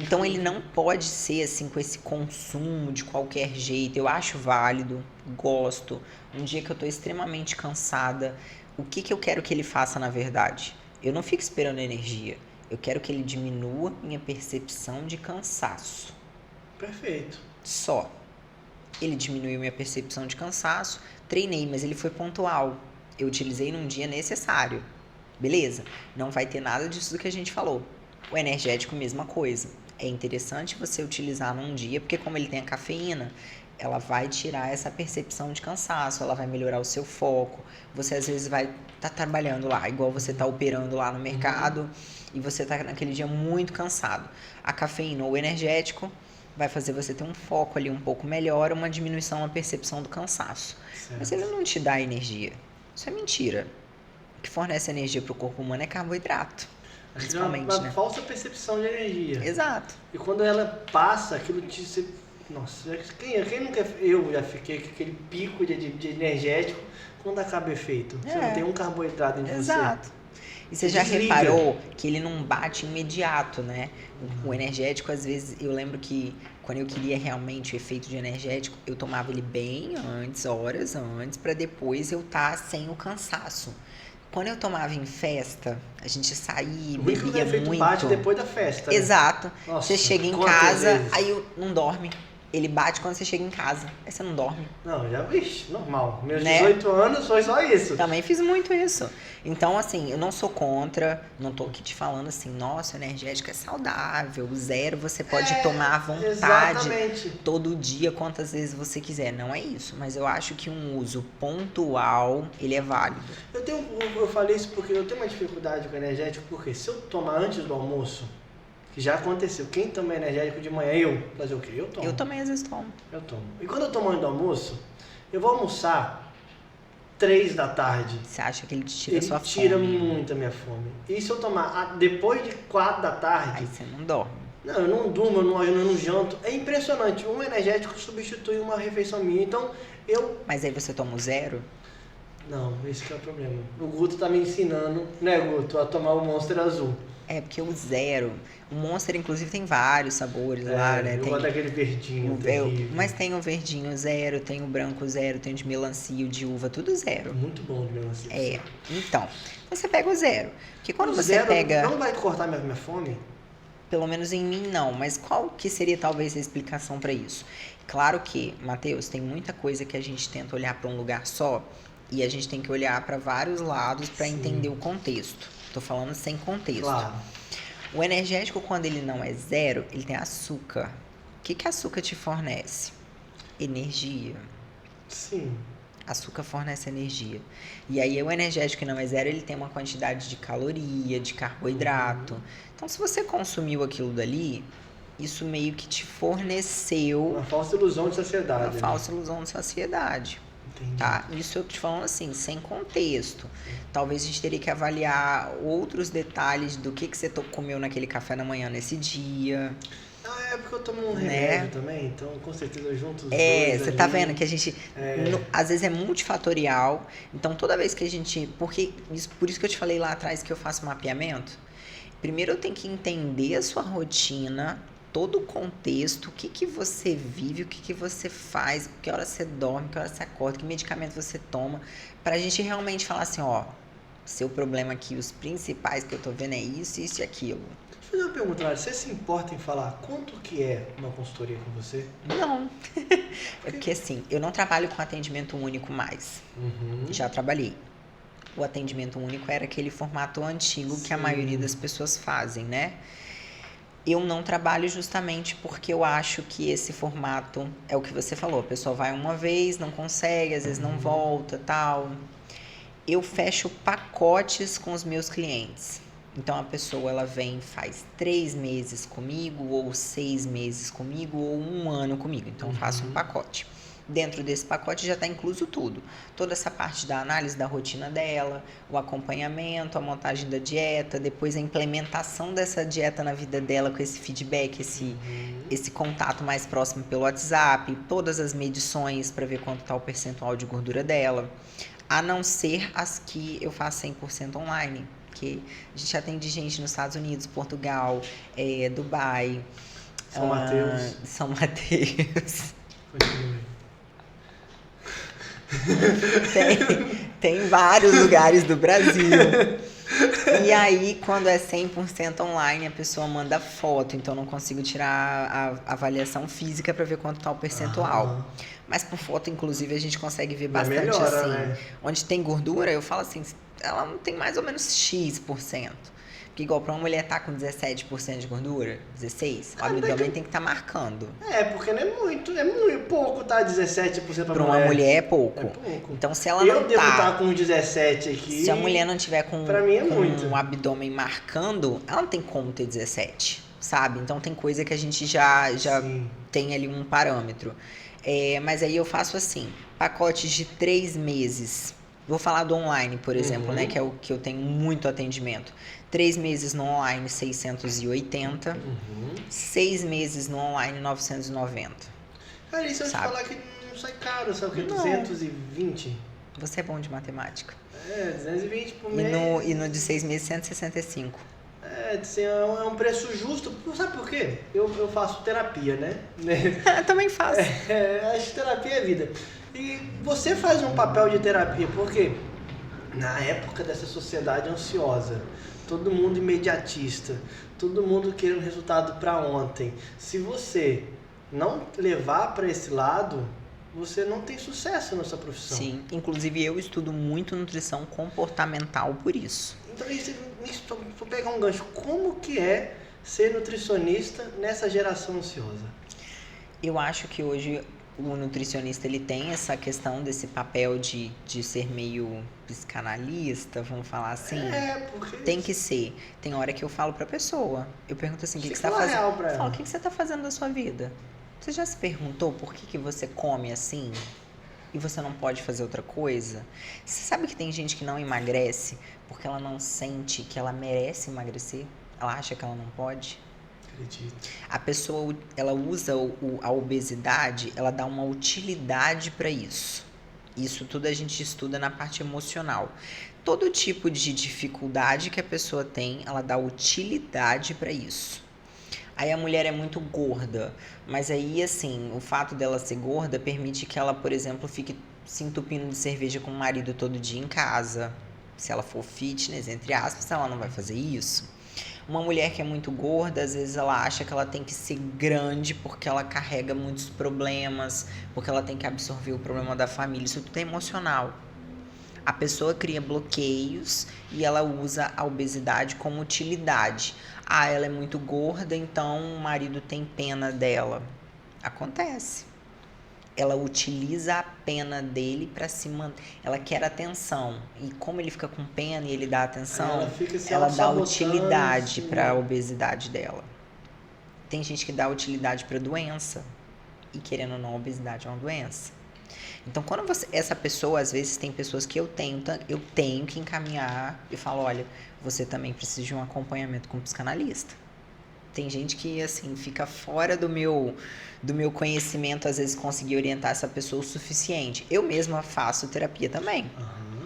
Então ele não pode ser assim com esse consumo de qualquer jeito. Eu acho válido, gosto. Um dia que eu tô extremamente cansada, o que eu quero que ele faça na verdade? Eu não fico esperando energia. Eu quero que ele diminua minha percepção de cansaço. Perfeito. Só. Ele diminuiu minha percepção de cansaço, treinei, mas ele foi pontual. Eu utilizei num dia necessário. Beleza? Não vai ter nada disso do que a gente falou. O energético, mesma coisa. É interessante você utilizar num dia, porque como ele tem a cafeína, ela vai tirar essa percepção de cansaço, ela vai melhorar o seu foco. Você às vezes vai estar trabalhando lá, igual você está operando lá no mercado, e você está naquele dia muito cansado. A cafeína ou o energético vai fazer você ter um foco ali um pouco melhor, uma diminuição na percepção do cansaço. Certo. Mas ele não te dá energia. Isso é mentira. O que fornece energia para o corpo humano é carboidrato. Acho que é Principalmente, uma né? falsa percepção de energia. Exato. E quando ela passa, aquilo te... Nossa, quem nunca... Eu já fiquei com aquele pico de energético quando acaba o efeito. Você não tem um carboidrato em você. Exato. E você já Desliga. reparou que ele não bate imediato, né? O energético, às vezes, eu lembro que quando eu queria realmente o efeito de energético, eu tomava ele bem antes, horas antes, pra depois eu estar sem o cansaço. Quando eu tomava em festa, a gente saía, O único bebia efeito muito. bate depois da festa. né? Exato. Nossa, Você chega em quantas casa, vezes? aí não dorme. Ele bate quando você chega em casa, aí você não dorme. Não, já, ixi, normal. Meus Né? 18 anos foi só isso. Também fiz muito isso. Então, assim, eu não sou contra, não tô aqui te falando assim, nossa, o energético é saudável, o zero você pode tomar à vontade Exatamente. todo dia, quantas vezes você quiser. Não é isso, mas eu acho que um uso pontual, ele é válido. Eu falei isso porque eu tenho uma dificuldade com energético, porque se eu tomar antes do almoço, que já aconteceu, quem toma energético de manhã, eu, fazer o quê? Eu tomo. Eu também às vezes tomo. Eu tomo. E quando eu tomo antes do almoço, eu vou almoçar 3 da tarde. Você acha que ele te tira Ele sua tira fome? muito a minha fome. E se eu tomar depois de 4 da tarde, Aí você não dorme. não, eu não durmo, eu não janto. É impressionante. Um energético substitui uma refeição minha. Então, Mas aí você toma o zero? Não, esse que é o problema. O Guto tá me ensinando, né, Guto, a tomar o Monster azul. É, porque o zero... O Monster, inclusive, tem vários sabores lá, né? Eu Tem gosto daquele verdinho. mas tem o verdinho zero, tem o branco zero, tem o de melancia, o de uva, tudo zero. Muito bom de melancia. É, então, você pega o zero. Porque quando O você zero pega, não vai cortar minha fome? pelo menos em mim não, mas qual que seria talvez a explicação para isso? Claro que, Matheus, tem muita coisa que a gente tenta olhar para um lugar só e a gente tem que olhar para vários lados para Sim. entender o contexto. Tô falando sem contexto. Claro. O energético, quando ele não é zero, ele tem açúcar. O que açúcar te fornece? Energia. Sim. Açúcar fornece energia. E aí o energético não é zero, ele tem uma quantidade de caloria, de carboidrato. Então, se você consumiu aquilo dali, isso meio que te forneceu Uma falsa ilusão de saciedade. uma falsa ilusão de saciedade. Entendi. Tá? Isso eu tô te falando assim, sem contexto. Talvez a gente teria que avaliar outros detalhes do que você comeu naquele café da manhã nesse dia. É porque eu tomo um remédio também, então com certeza juntos os dois Você ali. tá vendo que a gente, às vezes é multifatorial, então toda vez que a gente, por isso que eu te falei lá atrás que eu faço mapeamento, primeiro eu tenho que entender a sua rotina, todo o contexto, o que você vive, o que você faz, que hora você dorme, que hora você acorda, que medicamento você toma, pra gente realmente falar assim, ó, seu problema aqui, os principais que eu tô vendo é isso, isso e aquilo. Deixa eu fazer uma pergunta, Lara. Você se importa em falar quanto que é uma consultoria com você? Não. É porque assim, eu não trabalho com atendimento único mais. Já trabalhei. O atendimento único era aquele formato antigo que a maioria das pessoas fazem, né? Eu não trabalho justamente porque eu acho que esse formato é o que você falou. A pessoa vai uma vez, não consegue, às vezes não volta, tal. Eu fecho pacotes com os meus clientes. Então, a pessoa ela vem faz 3 meses comigo, ou 6 meses comigo, ou 1 ano comigo. Então, eu faço um pacote. Dentro desse pacote já está incluso tudo. Toda essa parte da análise da rotina dela, o acompanhamento, a montagem da dieta, depois a implementação dessa dieta na vida dela com esse feedback, esse contato mais próximo pelo WhatsApp, todas as medições para ver quanto está o percentual de gordura dela. A não ser as que eu faço 100% online. Porque a gente atende gente nos Estados Unidos, Portugal, Dubai, São Mateus. São Mateus. Continue. Tem vários lugares do Brasil. E aí, quando é 100% online, a pessoa manda foto. Então, eu não consigo tirar a avaliação física para ver quanto tá o percentual. Mas por foto, inclusive, a gente consegue ver bastante melhora, assim. né? Onde tem gordura, eu falo assim, ela não tem mais ou menos X%. Porque igual pra uma mulher tá com 17% de gordura, 16%, o abdômen tem que estar marcando. Porque não é muito, pouco, tá? 17% pra Uma mulher é pouco. É pouco. Então, se ela Eu não devo tá... estar com 17 aqui. Se a mulher não tiver com, pra mim é com muito. o abdômen marcando, ela não tem como ter 17, sabe? Então, tem coisa que a gente já Sim. tem ali um parâmetro. Mas aí eu faço assim, pacotes de 3 meses. Vou falar do online, por exemplo, né? Que é o que eu tenho muito atendimento. 3 meses no online, 680. 6 meses no online, 990. Cara, e se eu te Sabe? falar que não sai caro, sabe o que? Não. 220? Você é bom de matemática. 220 por E mês. no de 6 meses, 165. Assim, é um preço justo. Sabe por quê? Eu faço terapia, né? Também faço. Acho que terapia é vida. E você faz um papel de terapia, porque na época dessa sociedade ansiosa, todo mundo imediatista, todo mundo querendo resultado para ontem. Se você não levar para esse lado, você não tem sucesso na sua profissão. Sim, inclusive eu estudo muito nutrição comportamental por isso. Então, vou pegar um gancho. Como que é ser nutricionista nessa geração ansiosa? Eu acho que hoje o nutricionista ele tem essa questão desse papel de ser meio psicanalista, vamos falar assim. Porque... Tem que ser. Tem hora que eu falo pra pessoa. Eu pergunto assim, o que você tá fala fazendo? real pra ela. Eu falo, o que você tá fazendo da sua vida? Você já se perguntou por que você come assim? E você não pode fazer outra coisa? Você sabe que tem gente que não emagrece porque ela não sente que ela merece emagrecer? Ela acha que ela não pode? Acredito. A pessoa, ela usa a obesidade, ela dá uma utilidade para isso. Isso tudo a gente estuda na parte emocional. Todo tipo de dificuldade que a pessoa tem, ela dá utilidade para isso. Aí a mulher é muito gorda, mas aí, assim, o fato dela ser gorda permite que ela, por exemplo, fique se entupindo de cerveja com o marido todo dia em casa. Se ela for fitness, entre aspas, ela não vai fazer isso. Uma mulher que é muito gorda, às vezes ela acha que ela tem que ser grande porque ela carrega muitos problemas, porque ela tem que absorver o problema da família. Isso tudo é emocional. A pessoa cria bloqueios e ela usa a obesidade como utilidade. Ela é muito gorda, então o marido tem pena dela. Acontece. ela utiliza a pena dele para se manter. Ela quer atenção. E como ele fica com pena e ele dá atenção, ela dá utilidade para a obesidade dela. Tem gente que dá utilidade para doença. E querendo ou não, a obesidade é uma doença. Então, quando essa pessoa, às vezes, tem pessoas que eu tenho que encaminhar e falo, olha, você também precisa de um acompanhamento com um psicanalista. Tem gente que, assim, fica fora do meu conhecimento, às vezes, conseguir orientar essa pessoa o suficiente. Eu mesma faço terapia também.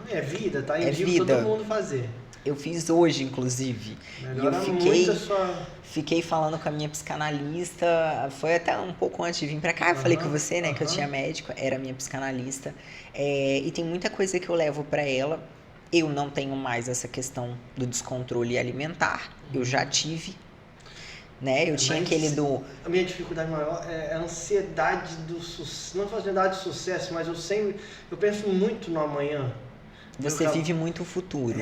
É vida, tá? Indico todo mundo fazer. Eu fiz hoje, inclusive. Melhora e eu muito a sua... fiquei falando com a minha psicanalista, foi até um pouco antes de vir pra cá, eu falei com você, né, que eu tinha médico, era minha psicanalista, e tem muita coisa que eu levo pra ela. Eu não tenho mais essa questão do descontrole alimentar, eu já tive, né, eu tinha aquele do... A minha dificuldade maior é a ansiedade do sucesso, não a ansiedade do sucesso, mas eu penso muito no amanhã. Você vive muito o futuro.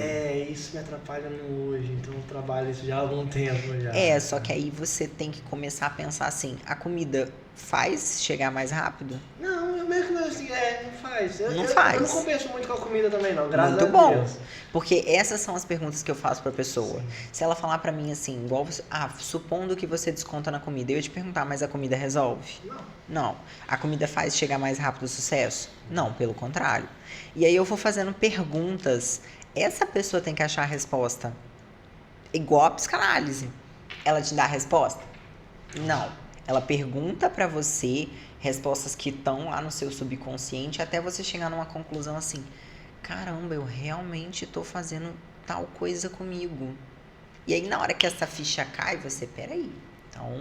Isso me atrapalha no hoje, então eu trabalho isso já há algum tempo já. Só que aí você tem que começar a pensar assim, a comida faz chegar mais rápido? Não, eu meio que assim, não faz. Não faz. Eu não compenso muito com a comida também não, graças muito a bom. Deus. Porque essas são as perguntas que eu faço pra pessoa. Sim. Se ela falar pra mim assim, igual você, supondo que você desconta na comida, eu ia te perguntar, mas a comida resolve? Não. A comida faz chegar mais rápido o sucesso? Não, pelo contrário. E aí eu vou fazendo perguntas. Essa pessoa tem que achar a resposta. Igual a psicanálise. Ela te dá a resposta? Não. Ela pergunta pra você respostas que estão lá no seu subconsciente até você chegar numa conclusão assim, caramba, eu realmente tô fazendo tal coisa comigo. E aí na hora que essa ficha cai, você, peraí, então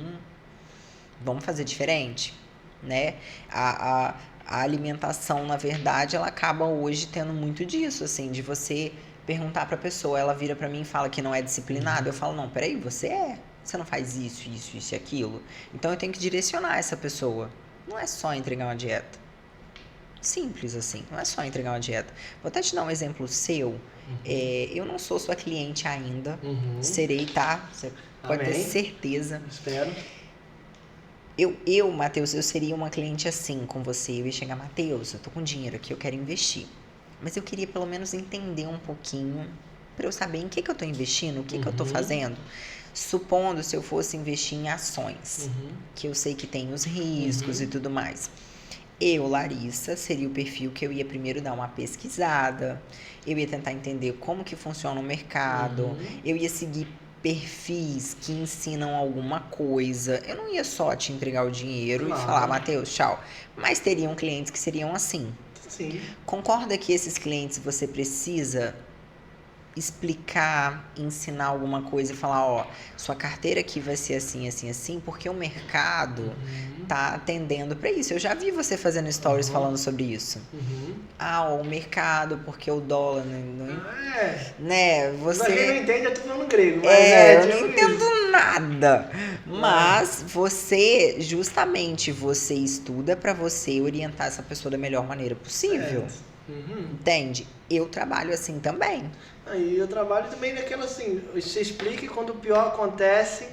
vamos fazer diferente, né? A alimentação, na verdade, ela acaba hoje tendo muito disso, assim, de você perguntar pra pessoa, ela vira pra mim e fala que não é disciplinada, eu falo, não, peraí, você não faz isso e aquilo. Então eu tenho que direcionar essa pessoa. Não é só entregar uma dieta. Simples assim, não é só entregar uma dieta. Vou até te dar um exemplo seu. Eu não sou sua cliente ainda. Serei, tá? Você pode ter certeza. Espero. Matheus, eu seria uma cliente assim com você. Eu ia chegar, Matheus, eu tô com dinheiro aqui, eu quero investir. Mas eu queria pelo menos entender um pouquinho pra eu saber em que eu tô investindo, o que eu tô fazendo. Supondo se eu fosse investir em ações, que eu sei que tem os riscos e tudo mais. Eu, Larissa, seria o perfil que eu ia primeiro dar uma pesquisada, eu ia tentar entender como que funciona o mercado, eu ia seguir perfis que ensinam alguma coisa. Eu não ia só te entregar o dinheiro e falar, Matheus, tchau. Mas teriam clientes que seriam assim. Sim. Concorda que esses clientes você precisa explicar, ensinar alguma coisa e falar, ó, sua carteira aqui vai ser assim, assim, assim, porque o mercado tá atendendo pra isso. Eu já vi você fazendo stories falando sobre isso. O mercado, porque o dólar né, você... Pra quem não entende, eu tô falando grego, mas eu tipo não entendo nada. Mas você, justamente, você estuda pra você orientar essa pessoa da melhor maneira possível. Entende? Eu trabalho assim também. Aí eu trabalho também naquela assim, você explica e quando o pior acontece,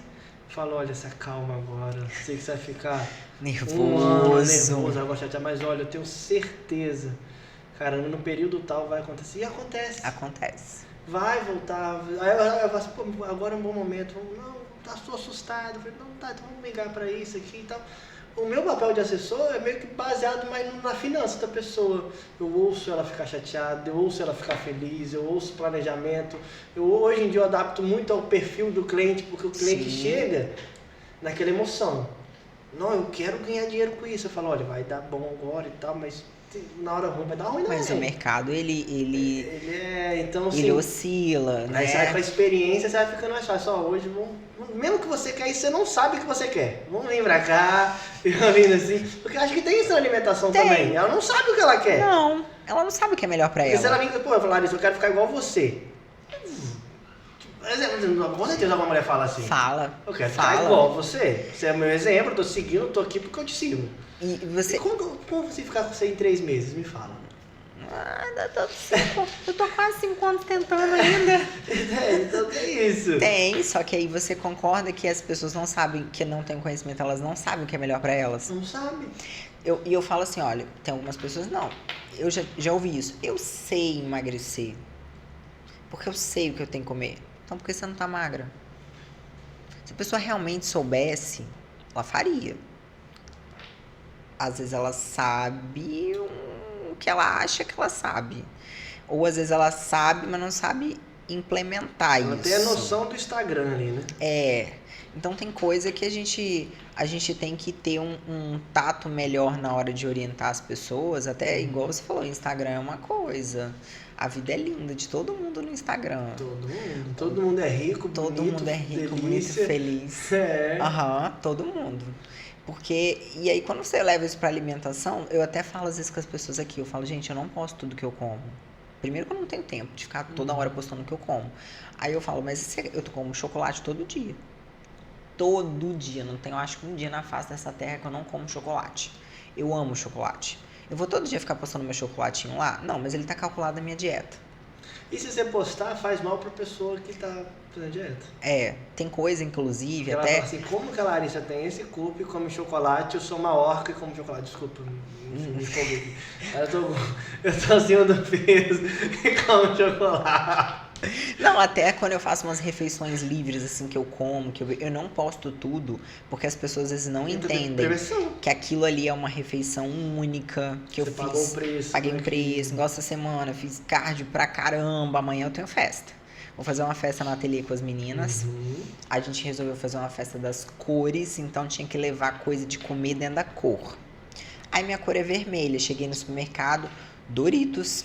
fala, olha, se acalma agora, sei que você vai ficar nervoso, agora chateado, mas olha, eu tenho certeza, caramba, no período tal vai acontecer, e acontece. Vai voltar, aí eu falo assim, pô, agora é um bom momento, não, estou assustado, eu falei, não, tá, então vamos ligar pra isso aqui e tal. O meu papel de assessor é meio que baseado mais na finança da pessoa. Eu ouço ela ficar chateada, eu ouço ela ficar feliz, eu ouço planejamento. Hoje em dia eu adapto muito ao perfil do cliente, porque o cliente chega naquela emoção. Não, eu quero ganhar dinheiro com isso. Eu falo, olha, vai dar bom agora e tal, mas na hora ruim vai dar ruim, mas o mercado, ele então, assim, ele oscila, né? Aí você vai com a experiência, você vai ficando mais fácil. Hoje, mesmo que você quer isso, você não sabe o que você quer. Vamos vir pra cá, vindo assim. Porque eu acho que tem isso na alimentação também. Ela não sabe o que ela quer. Não, ela não sabe o que é melhor pra ela. E se ela vem, pô, eu falar isso, eu quero ficar igual você. Com certeza alguma mulher fala assim. Fala. Eu quero ficar igual você. Você é meu exemplo, eu tô seguindo, eu tô aqui porque eu te sigo. E você... Como você ficar com você em 3 meses? Me fala. Dá tanto 5. Eu tô quase 5 anos tentando ainda. Então tem isso. Tem, só que aí você concorda que as pessoas não sabem, que não têm conhecimento, elas não sabem o que é melhor pra elas. Não sabe. E eu falo assim, olha, tem algumas pessoas, não. Eu já ouvi isso. Eu sei emagrecer. Porque eu sei o que eu tenho que comer. Então por que você não tá magra? Se a pessoa realmente soubesse, ela faria. Às vezes ela sabe o que ela acha que ela sabe. Ou às vezes ela sabe, mas não sabe implementar Ela isso. tem a noção do Instagram ali, né? Então tem coisa que a gente tem que ter um tato melhor na hora de orientar as pessoas. Até igual você falou, o Instagram é uma coisa. A vida é linda de todo mundo no Instagram. Todo mundo é rico, Todo bonito, mundo é rico, bonito, delícia. feliz. É. Todo mundo. Porque, e aí quando você leva isso pra alimentação, eu até falo às vezes com as pessoas aqui, eu falo, gente, eu não posto tudo que eu como. Primeiro que eu não tenho tempo de ficar toda hora postando o que eu como. Aí eu falo, mas eu como chocolate todo dia. Todo dia. Não tenho, acho que um dia na face dessa terra que eu não como chocolate. Eu amo chocolate. Eu vou todo dia ficar postando meu chocolatinho lá? Não, mas ele tá calculado na minha dieta. E se você postar, faz mal pra pessoa que tá fazendo dieta? Tem coisa, inclusive, Ela até... fala assim, como que a Larissa tem esse corpo e come chocolate, eu sou uma orca e como chocolate. Desculpa, me empolguei aqui. Eu tô acima do peso e como chocolate. Não, até quando eu faço umas refeições livres, assim, que eu como, eu não posto tudo, porque as pessoas às vezes não entendem Prevenção. que aquilo ali é uma refeição única, que Você eu pagou fiz, o preço, paguei né, um preço, igual essa semana, fiz cardio pra caramba, amanhã eu tenho festa. Vou fazer uma festa no ateliê com as meninas, a gente resolveu fazer uma festa das cores, então tinha que levar coisa de comer dentro da cor. Aí minha cor é vermelha, cheguei no supermercado, Doritos,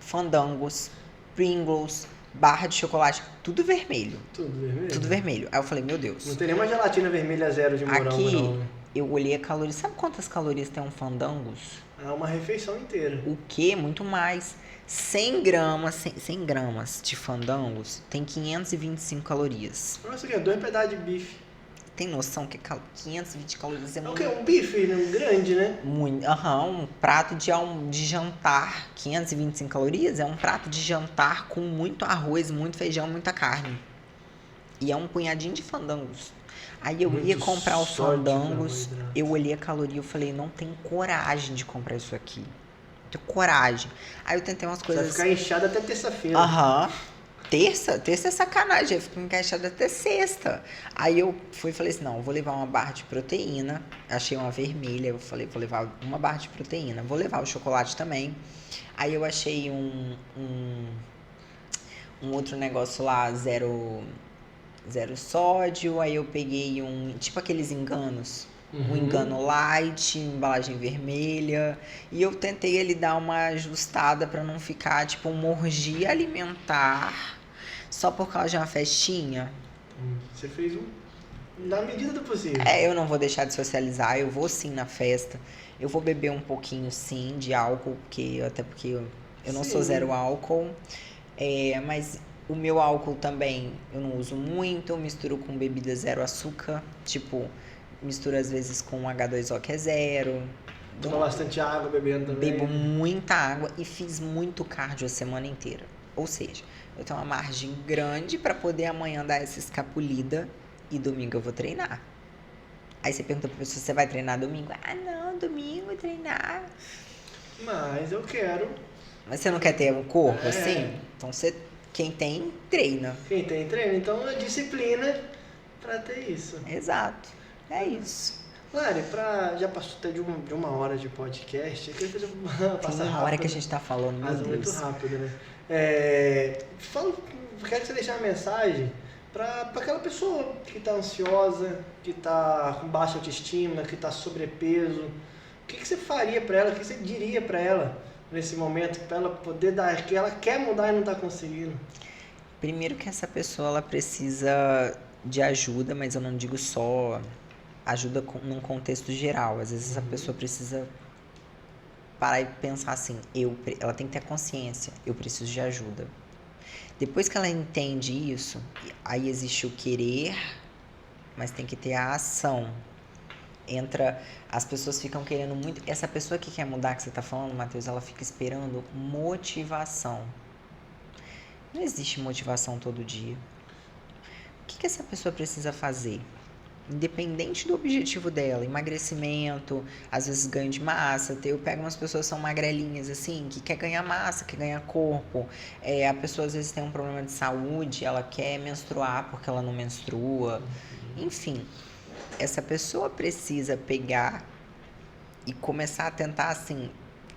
Fandangos, Pringles, barra de chocolate, tudo vermelho. Tudo vermelho? Tudo vermelho. Aí eu falei, meu Deus. Não tem nenhuma gelatina vermelha zero de morango, Aqui, não, né? eu olhei a caloria. Sabe quantas calorias tem um Fandangos? É uma refeição inteira. O quê? Muito mais. 100 gramas de Fandangos tem 525 calorias. Nossa, que é 2 pedaços de bife. Tem noção que 520 calorias é É o muito... quê? Um bife, né? Grande, né? Muito. Um prato de jantar, 525 calorias, é um prato de jantar com muito arroz, muito feijão, muita carne. E é um punhadinho de fandangos. Aí eu Muito ia comprar os sódio, fandangos, carboidrato. eu olhei a caloria, eu falei, não tenho coragem de comprar isso aqui. Não tenho coragem. Aí eu tentei umas Você coisas... vai ficar inchado até terça-feira. Terça é sacanagem, eu fico encaixada até sexta. Aí eu fui e falei assim, não, eu vou levar uma barra de proteína. Achei uma vermelha, eu falei, vou levar uma barra de proteína. Vou levar o chocolate também. Aí eu achei um outro negócio lá, zero sódio. Aí eu peguei tipo aqueles enganos. Um engano light, embalagem vermelha. E eu tentei ele dar uma ajustada pra não ficar tipo uma orgia alimentar só por causa de uma festinha. Você fez na medida do possível. Eu não vou deixar de socializar, eu vou sim na festa. Eu vou beber um pouquinho sim de álcool, até porque eu não sou zero álcool. Mas o meu álcool também eu não uso muito, eu misturo com bebida zero açúcar, tipo, misturo às vezes com H2O que é zero. Toma bastante água, bebendo também. Bebo muita água e fiz muito cardio a semana inteira. Ou seja, eu tenho uma margem grande para poder amanhã dar essa escapulida e domingo eu vou treinar. Aí você pergunta pra pessoa, você vai treinar domingo? Ah, não, domingo treinar. Mas eu quero. Mas você não quer ter um corpo assim? Então quem tem, treina. Quem tem treino, então é disciplina pra ter isso. Exato. É isso. Lari, já passou até de uma hora de podcast. Eu queria fazer Tem uma hora que a gente tá falando, meu Mas Deus. muito rápido, né? Quero que você deixe uma mensagem para aquela pessoa que está ansiosa, que está com baixa autoestima, que está sobrepeso. O que você faria para ela? O que você diria para ela nesse momento? Para ela poder dar, que ela quer mudar e não está conseguindo. Primeiro que essa pessoa ela precisa de ajuda, mas eu não digo só ajuda num contexto geral. Às vezes essa pessoa precisa parar e pensar assim, ela tem que ter consciência, eu preciso de ajuda. Depois que ela entende isso, aí existe o querer, mas tem que ter a ação. As pessoas ficam querendo muito. Essa pessoa que quer mudar, que você tá falando, Matheus, ela fica esperando motivação. Não existe motivação todo dia. O que essa pessoa precisa fazer? Independente do objetivo dela, emagrecimento, às vezes ganho de massa. Eu pego umas pessoas que são magrelinhas, assim, que quer ganhar massa, quer ganhar corpo. A pessoa às vezes tem um problema de saúde, ela quer menstruar porque ela não menstrua. Enfim, essa pessoa precisa pegar e começar a tentar, assim,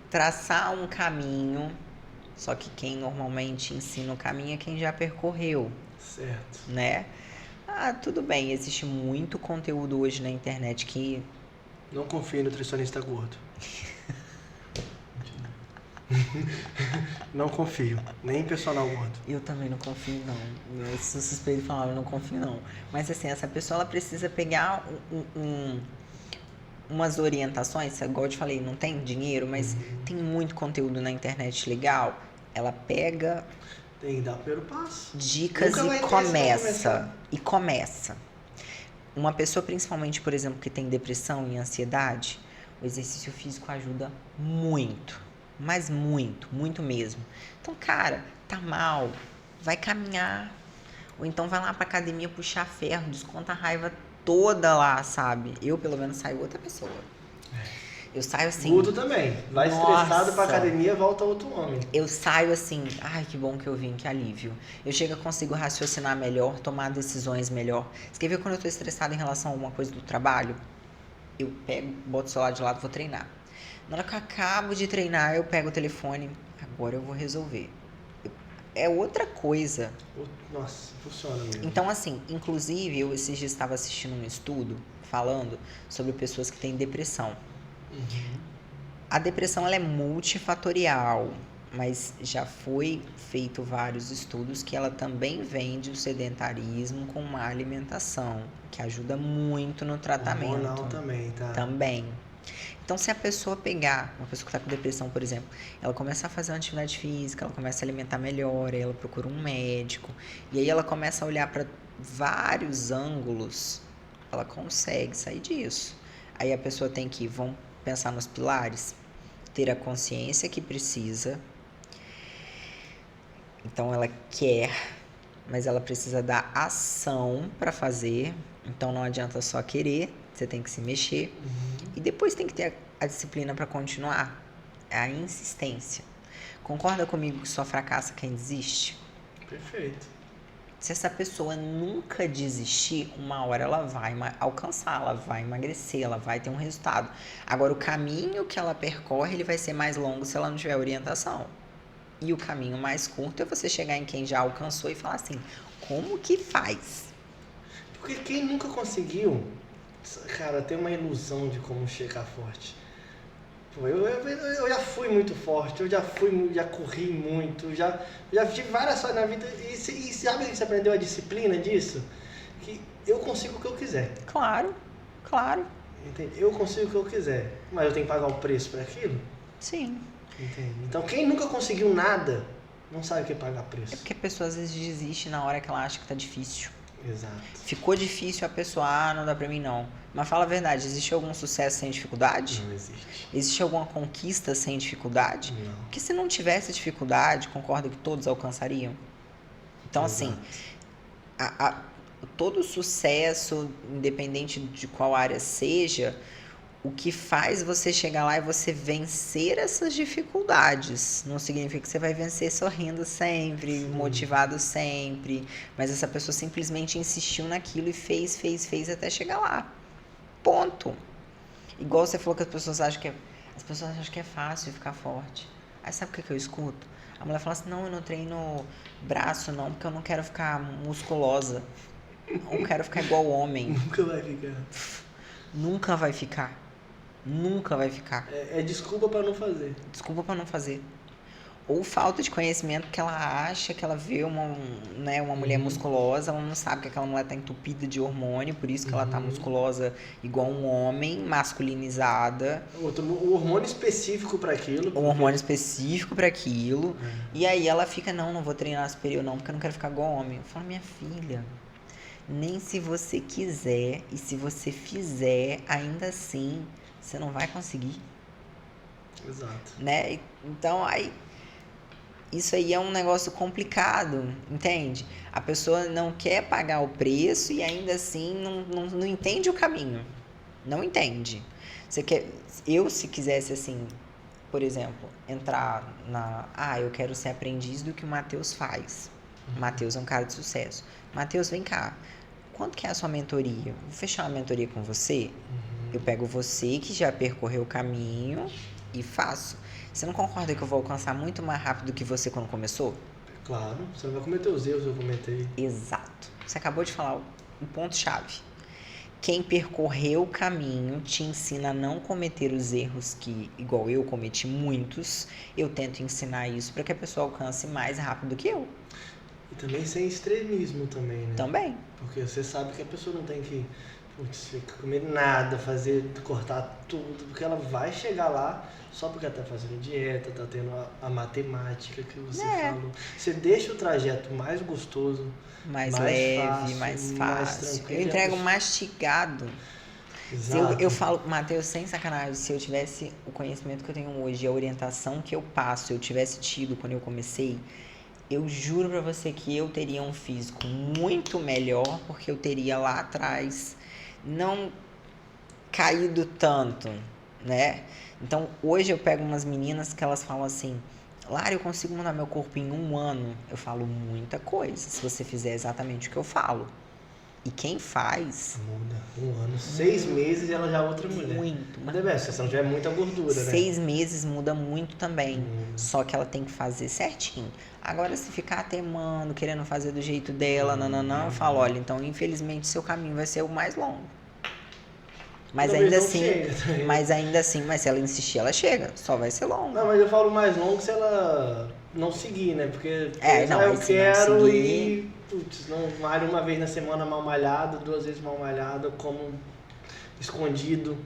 traçar um caminho. Só que quem normalmente ensina o caminho é quem já percorreu. Certo. Né? Tudo bem, existe muito conteúdo hoje na internet que... Não confie em nutricionista gordo. Não confio, nem em personal gordo. Eu também não confio, não. Eu sou suspeito de falar, eu não confio, não. Mas assim, essa pessoa, ela precisa pegar umas orientações, igual eu te falei, não tem dinheiro, mas tem muito conteúdo na internet legal. Ela pega... Tem que dar o primeiro passo. Dicas e começa. Uma pessoa, principalmente, por exemplo, que tem depressão e ansiedade, o exercício físico ajuda muito. Mas muito, muito mesmo. Então, cara, tá mal, vai caminhar. Ou então vai lá pra academia puxar ferro, desconta a raiva toda lá, sabe? Eu, pelo menos, saio outra pessoa. Eu saio assim... Guto também. Vai estressado pra academia, volta outro homem. Eu saio assim... Ai, que bom que eu vim, que alívio. Eu chego, consigo raciocinar melhor, tomar decisões melhor. Você quer ver quando eu tô estressado em relação a alguma coisa do trabalho? Eu pego, boto o celular de lado e vou treinar. Na hora que eu acabo de treinar, eu pego o telefone. Agora eu vou resolver. É outra coisa. Nossa, funciona mesmo. Então, assim, inclusive, eu esses dias estava assistindo um estudo falando sobre pessoas que têm depressão. A depressão, ela é multifatorial, mas já foi feito vários estudos que ela também vem do sedentarismo com má alimentação, que ajuda muito no tratamento. Hormonal também, tá? Também. Então, se a pessoa pegar, uma pessoa que está com depressão, por exemplo, ela começa a fazer uma atividade física, ela começa a alimentar melhor, aí ela procura um médico, e aí ela começa a olhar para vários ângulos, ela consegue sair disso. Aí a pessoa tem que, vamos pensar nos pilares, ter a consciência que precisa. Então ela quer, mas ela precisa da ação para fazer. Então não adianta só querer, você tem que se mexer. E depois tem que ter a disciplina para continuar. É a insistência. Concorda comigo que só fracassa quem desiste? Perfeito. Se essa pessoa nunca desistir, uma hora ela vai alcançar, ela vai emagrecer, ela vai ter um resultado. Agora, o caminho que ela percorre, ele vai ser mais longo se ela não tiver orientação. E o caminho mais curto é você chegar em quem já alcançou e falar assim, como que faz? Porque quem nunca conseguiu, cara, tem uma ilusão de como chegar forte. Eu já fui muito forte, já corri muito, já tive várias coisas na vida. E sabe que você aprendeu a disciplina disso? Que eu consigo o que eu quiser. Claro. Entende? Eu consigo o que eu quiser, mas eu tenho que pagar o preço para aquilo? Sim. Entende? Então quem nunca conseguiu nada, não sabe o que é pagar preço. É porque a pessoa às vezes desiste na hora que ela acha que tá difícil. Exato. Ficou difícil, a pessoa, não dá pra mim não. Mas fala a verdade, existe algum sucesso sem dificuldade? Não existe. Existe alguma conquista sem dificuldade? Não. Porque se não tivesse dificuldade, concorda que todos alcançariam? Então, Exato. assim, todo sucesso, independente de qual área seja, o que faz você chegar lá é você vencer essas dificuldades. Não significa que você vai vencer sorrindo sempre, motivado sempre. Mas essa pessoa simplesmente insistiu naquilo e fez até chegar lá. Ponto. Igual você falou que as pessoas acham que é fácil ficar forte. Aí sabe o que eu escuto? A mulher fala assim, não, eu não treino braço não, porque eu não quero ficar musculosa. Eu quero ficar igual homem. Nunca vai ficar. Nunca vai ficar. Nunca vai ficar. É desculpa pra não fazer. Desculpa pra não fazer. Ou falta de conhecimento, que ela acha que ela vê uma mulher musculosa, ela não sabe que aquela mulher tá entupida de hormônio, por isso que ela tá musculosa igual um homem, masculinizada. O hormônio específico pra aquilo. Um hormônio específico pra aquilo. E aí ela fica, não vou treinar superior não, porque eu não quero ficar igual homem. Eu falo, minha filha, Nem se você quiser, e se você fizer, ainda assim, você não vai conseguir, Exato. né? Então, aí, isso aí é um negócio complicado, entende? A pessoa não quer pagar o preço e ainda assim não entende o caminho. Não entende. Você quer, eu, se quisesse, assim, por exemplo, entrar na... Ah, eu quero ser aprendiz do que o Matheus faz. O Matheus é um cara de sucesso. Matheus, vem cá. Quanto que é a sua mentoria? Vou fechar uma mentoria com você? Eu pego você que já percorreu o caminho e faço. Você não concorda que eu vou alcançar muito mais rápido do que você quando começou? Claro, você não vai cometer os erros que eu comentei. Exato. Você acabou de falar um ponto-chave. Quem percorreu o caminho te ensina a não cometer os erros que, igual eu cometi muitos, eu tento ensinar isso para que a pessoa alcance mais rápido que eu. E também sem extremismo também, né? Também. Porque você sabe que a pessoa não tem que comer nada, cortar tudo, porque ela vai chegar lá só porque ela tá fazendo dieta, tá tendo a matemática que você falou. Você deixa o trajeto mais gostoso, mais leve, fácil, mais mais fácil. tranquilo. Eu entrego mastigado. Exato. Eu falo, Matheus, sem sacanagem, se eu tivesse o conhecimento que eu tenho hoje, a orientação que eu passo, eu tivesse tido quando eu comecei, eu juro pra você que eu teria um físico muito melhor, porque eu teria lá atrás não caído tanto, né? Então, hoje eu pego umas meninas que elas falam assim, Lara, eu consigo mudar meu corpo em 1 ano. Eu falo muita coisa, se você fizer exatamente o que eu falo. E quem faz... Muda. 1 ano, 6 meses e ela já é outra mulher. Muito. Mas é se você não tiver muita gordura, né? 6 meses muda muito também. Só que ela tem que fazer certinho. Agora, se ficar temando, querendo fazer do jeito dela, eu falo, olha, então, infelizmente, seu caminho vai ser o mais longo. Mas ainda assim, mas se ela insistir, ela chega. Só vai ser longo. Não, mas eu falo mais longo se ela não seguir, né? Porque eu quero ir, não malho uma vez na semana mal malhado, 2 vezes mal malhado, como escondido.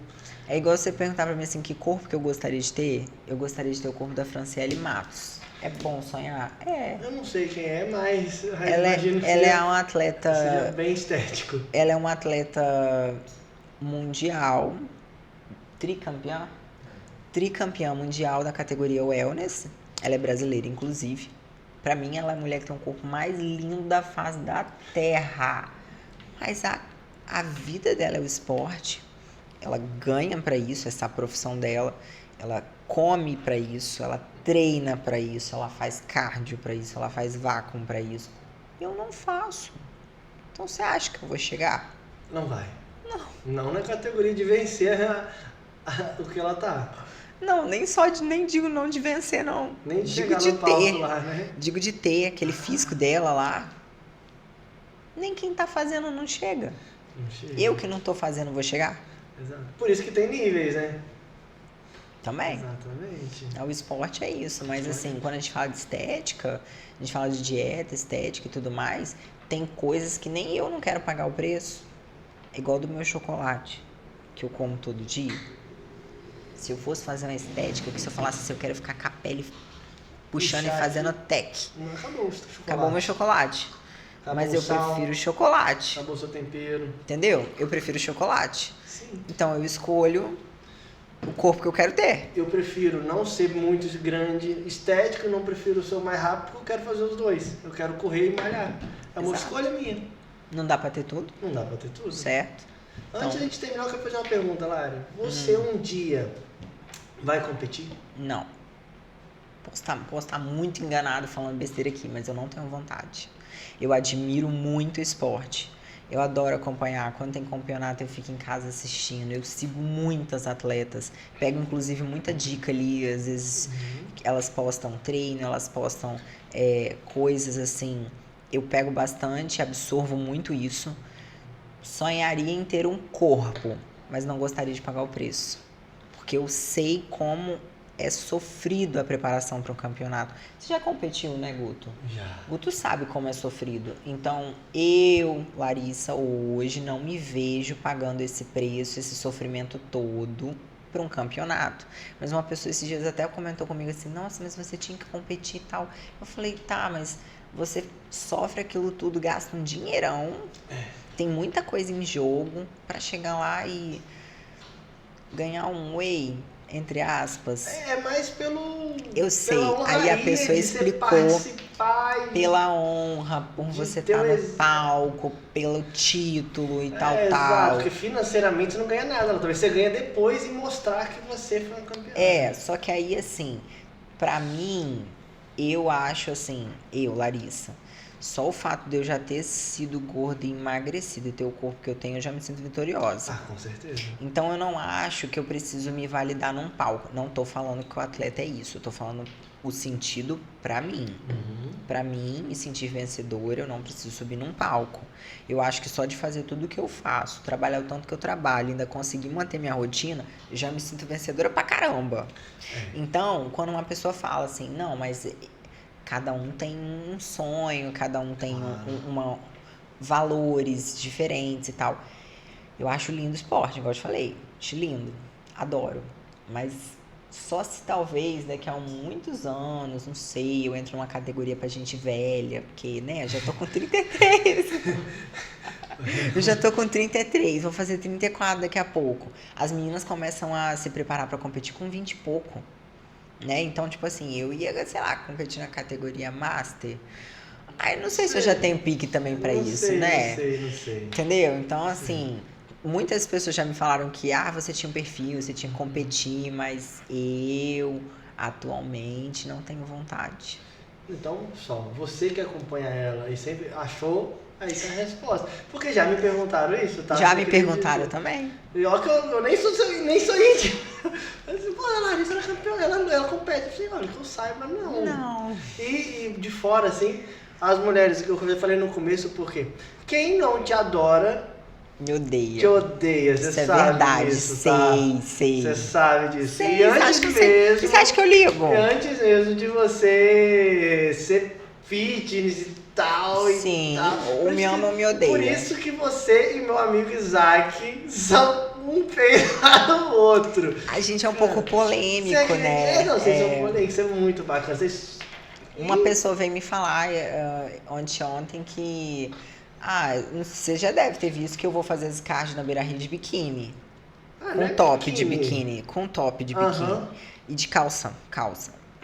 É igual você perguntar pra mim assim, que corpo que eu gostaria de ter? Eu gostaria de ter o corpo da Franciele Matos. É bom sonhar? É. Eu não sei quem é, mas imagino que ela é uma atleta... Seja bem estético. Ela é uma atleta mundial, tricampeã mundial da categoria wellness. Ela é brasileira, inclusive. Pra mim, ela é a mulher que tem o corpo mais lindo da face da terra. Mas a vida dela é o esporte. Ela ganha pra isso, essa profissão dela. Ela come pra isso, ela treina pra isso, ela faz cardio pra isso, ela faz vácuo pra isso. Eu não faço. Então você acha que eu vou chegar? Não vai. Não na categoria de vencer o que ela tá. Não, nem digo não de vencer, não. Nem de digo chegar de no palco ter. lá, né? Digo de ter aquele físico dela lá. Nem quem tá fazendo não chega. Não chega. Eu que não tô fazendo vou chegar? Exato. Por isso que tem níveis, né? Também. Exatamente. O esporte é isso, mas assim, quando a gente fala de estética, a gente fala de dieta, estética e tudo mais, tem coisas que nem eu não quero pagar o preço. É igual do meu chocolate, que eu como todo dia. Se eu fosse fazer uma estética, que se eu falasse assim, eu quero ficar com a pele puxando e fazendo tech. Acabou o chocolate. Acabou meu chocolate. Acabou mas eu prefiro chocolate. Acabou o seu tempero. Entendeu? Eu prefiro chocolate. Sim. Então eu escolho o corpo que eu quero ter. Eu prefiro não ser muito grande estético, não prefiro ser o mais rápido, porque eu quero fazer os dois. Eu quero correr e malhar. É uma escolha minha. Não dá pra ter tudo? Não dá pra ter tudo. Certo. Antes de a gente terminar, eu quero fazer uma pergunta, Lari. Você um dia vai competir? Não. Posso estar muito enganado falando besteira aqui, mas eu não tenho vontade. Eu admiro muito o esporte. Eu adoro acompanhar. Quando tem campeonato, eu fico em casa assistindo. Eu sigo muitas atletas. Pego, inclusive, muita dica ali. Às vezes, elas postam treino, elas postam coisas assim. Eu pego bastante, absorvo muito isso. Sonharia em ter um corpo, mas não gostaria de pagar o preço. Porque eu sei como é sofrido a preparação para um campeonato. Você já competiu, né, Guto? Já. Guto sabe como é sofrido. Então, eu, Larissa, hoje não me vejo pagando esse preço, esse sofrimento todo para um campeonato. Mas uma pessoa esses dias até comentou comigo assim, nossa, mas você tinha que competir e tal. Eu falei, tá, mas você sofre aquilo tudo, gasta um dinheirão, tem muita coisa em jogo pra chegar lá e ganhar um whey, entre aspas. É mais Eu sei, pela aí a honraria pessoa de você explicou participar e- pela honra, por de você ter estar um no palco, pelo título e tal, exato, tal. porque financeiramente você não ganha nada, talvez você ganha depois e mostrar que você foi um campeão. Só que aí assim, pra mim, eu acho assim, Larissa, só o fato de eu já ter sido gorda e emagrecido e ter o corpo que eu tenho, eu já me sinto vitoriosa. Ah, com certeza. Então eu não acho que eu preciso me validar num palco. Não tô falando que o atleta é isso, eu tô falando o sentido pra mim. Pra mim, me sentir vencedora, eu não preciso subir num palco. Eu acho que só de fazer tudo que eu faço, trabalhar o tanto que eu trabalho, ainda conseguir manter minha rotina, eu já me sinto vencedora pra caramba. Então, quando uma pessoa fala assim, não, mas cada um tem um sonho, cada um tem valores diferentes e tal. Eu acho lindo o esporte, igual eu te falei. Acho lindo, adoro. Mas só se talvez daqui a muitos anos, não sei, eu entro numa categoria pra gente velha, porque, né, eu já tô com 33. Eu já tô com 33, vou fazer 34 daqui a pouco. As meninas começam a se preparar pra competir com 20 e pouco, né? Então, tipo assim, eu ia, sei lá, competir na categoria Master. Aí não sei se eu já tenho pique também pra isso, né? Não sei. Entendeu? Então, assim, muitas pessoas já me falaram que, você tinha um perfil, você tinha que competir, mas eu, atualmente, não tenho vontade. Então, só, você que acompanha ela e sempre achou, aí tá a resposta. Porque já me perguntaram isso, tá? Já Você me acredita? perguntaram também. E olha que eu nem sou íntimo. Eu disse, pô, a Larissa era campeã, ela compete. Eu falei, olha, que eu saiba, não. Não. E de fora, assim, as mulheres, que eu falei no começo, porque quem não te adora, Me odeia. te odeia. Você Isso é sabe verdade, disso, tá? sei. Você sabe disso. Sei, E antes mesmo... Você acha que eu ligo? Antes mesmo de você ser fitness e tal. Sim, e tal. ou Por me isso ama ou que- me odeia. Por isso que você e meu amigo Isaac são um peito no outro. A gente é um pouco polêmico, Você né? Não, vocês são polêmicos, isso é muito bacana. Vocês... Uma pessoa veio me falar ontem que... você já deve ter visto que eu vou fazer as cards na Beira Rio de biquíni. Ah, Com não é top de biquíni. Com top de biquíni. Aham. E de calça.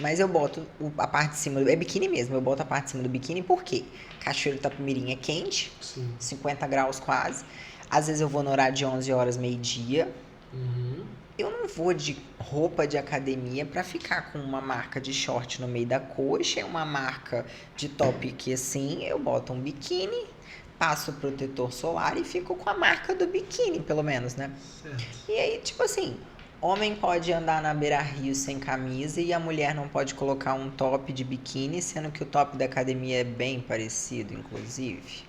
Mas eu boto a parte de cima, é biquíni mesmo, eu boto a parte de cima do biquíni, por quê? Cachoeiro Itapemirim é quente, Sim. 50 graus quase. Às vezes eu vou no horário de 11 horas, meio-dia. Eu não vou de roupa de academia pra ficar com uma marca de short no meio da coxa e uma marca de top que assim, eu boto um biquíni, passo protetor solar e fico com a marca do biquíni, pelo menos, né? Certo. E aí, tipo assim, homem pode andar na Beira-Rio sem camisa e a mulher não pode colocar um top de biquíni, sendo que o top da academia é bem parecido, inclusive.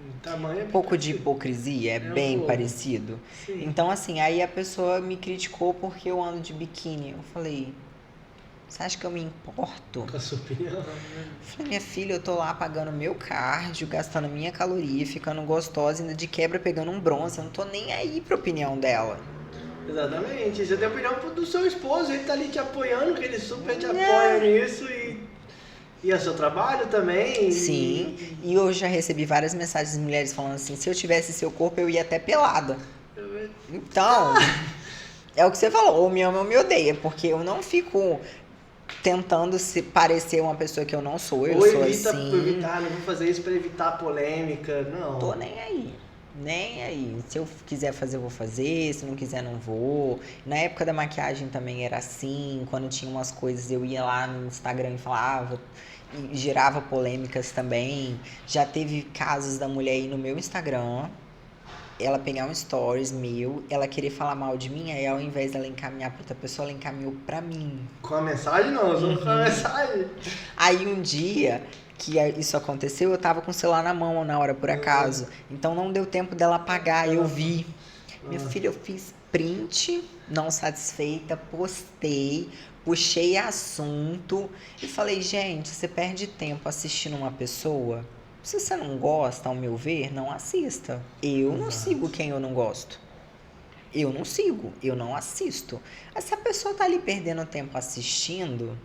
O tamanho é Um pouco de parecido. hipocrisia, é um bem pouco. parecido. Sim. Então, assim, aí a pessoa me criticou porque eu ando de biquíni. Eu falei, você acha que eu me importo? Com a sua opinião. Eu falei, minha filha, eu tô lá pagando meu cardio, gastando minha caloria, ficando gostosa, ainda de quebra pegando um bronze. Eu não tô nem aí pra opinião dela. Exatamente. Você tem a opinião do seu esposo, ele tá ali te apoiando, que ele super te apoia nisso e é seu trabalho também. Sim, e eu já recebi várias mensagens de mulheres falando assim, se eu tivesse seu corpo, eu ia até pelada. Então, é o que você falou, ou me ama ou me odeia, porque eu não fico tentando parecer uma pessoa que eu não sou, eu Ou sou evita, assim. evitar, não vou fazer isso pra evitar polêmica, não. Tô nem aí. Nem aí. Se eu quiser fazer, eu vou fazer. Se não quiser, não vou. Na época da maquiagem também era assim. Quando tinha umas coisas, eu ia lá no Instagram e falava. E gerava polêmicas também. Já teve casos da mulher ir no meu Instagram, ela pegar um stories meu, ela querer falar mal de mim, aí ao invés dela encaminhar pra outra pessoa, ela encaminhou pra mim. Com a mensagem não, só com a mensagem. Aí um dia que isso aconteceu, eu tava com o celular na mão na hora, por acaso. Então não deu tempo dela apagar, eu vi. Minha filha, eu fiz print, não satisfeita, postei, puxei assunto e falei, gente, você perde tempo assistindo uma pessoa? Se você não gosta, ao meu ver, não assista. Eu não sigo quem eu não gosto. Eu não sigo, eu não assisto. Aí, se a pessoa tá ali perdendo tempo assistindo,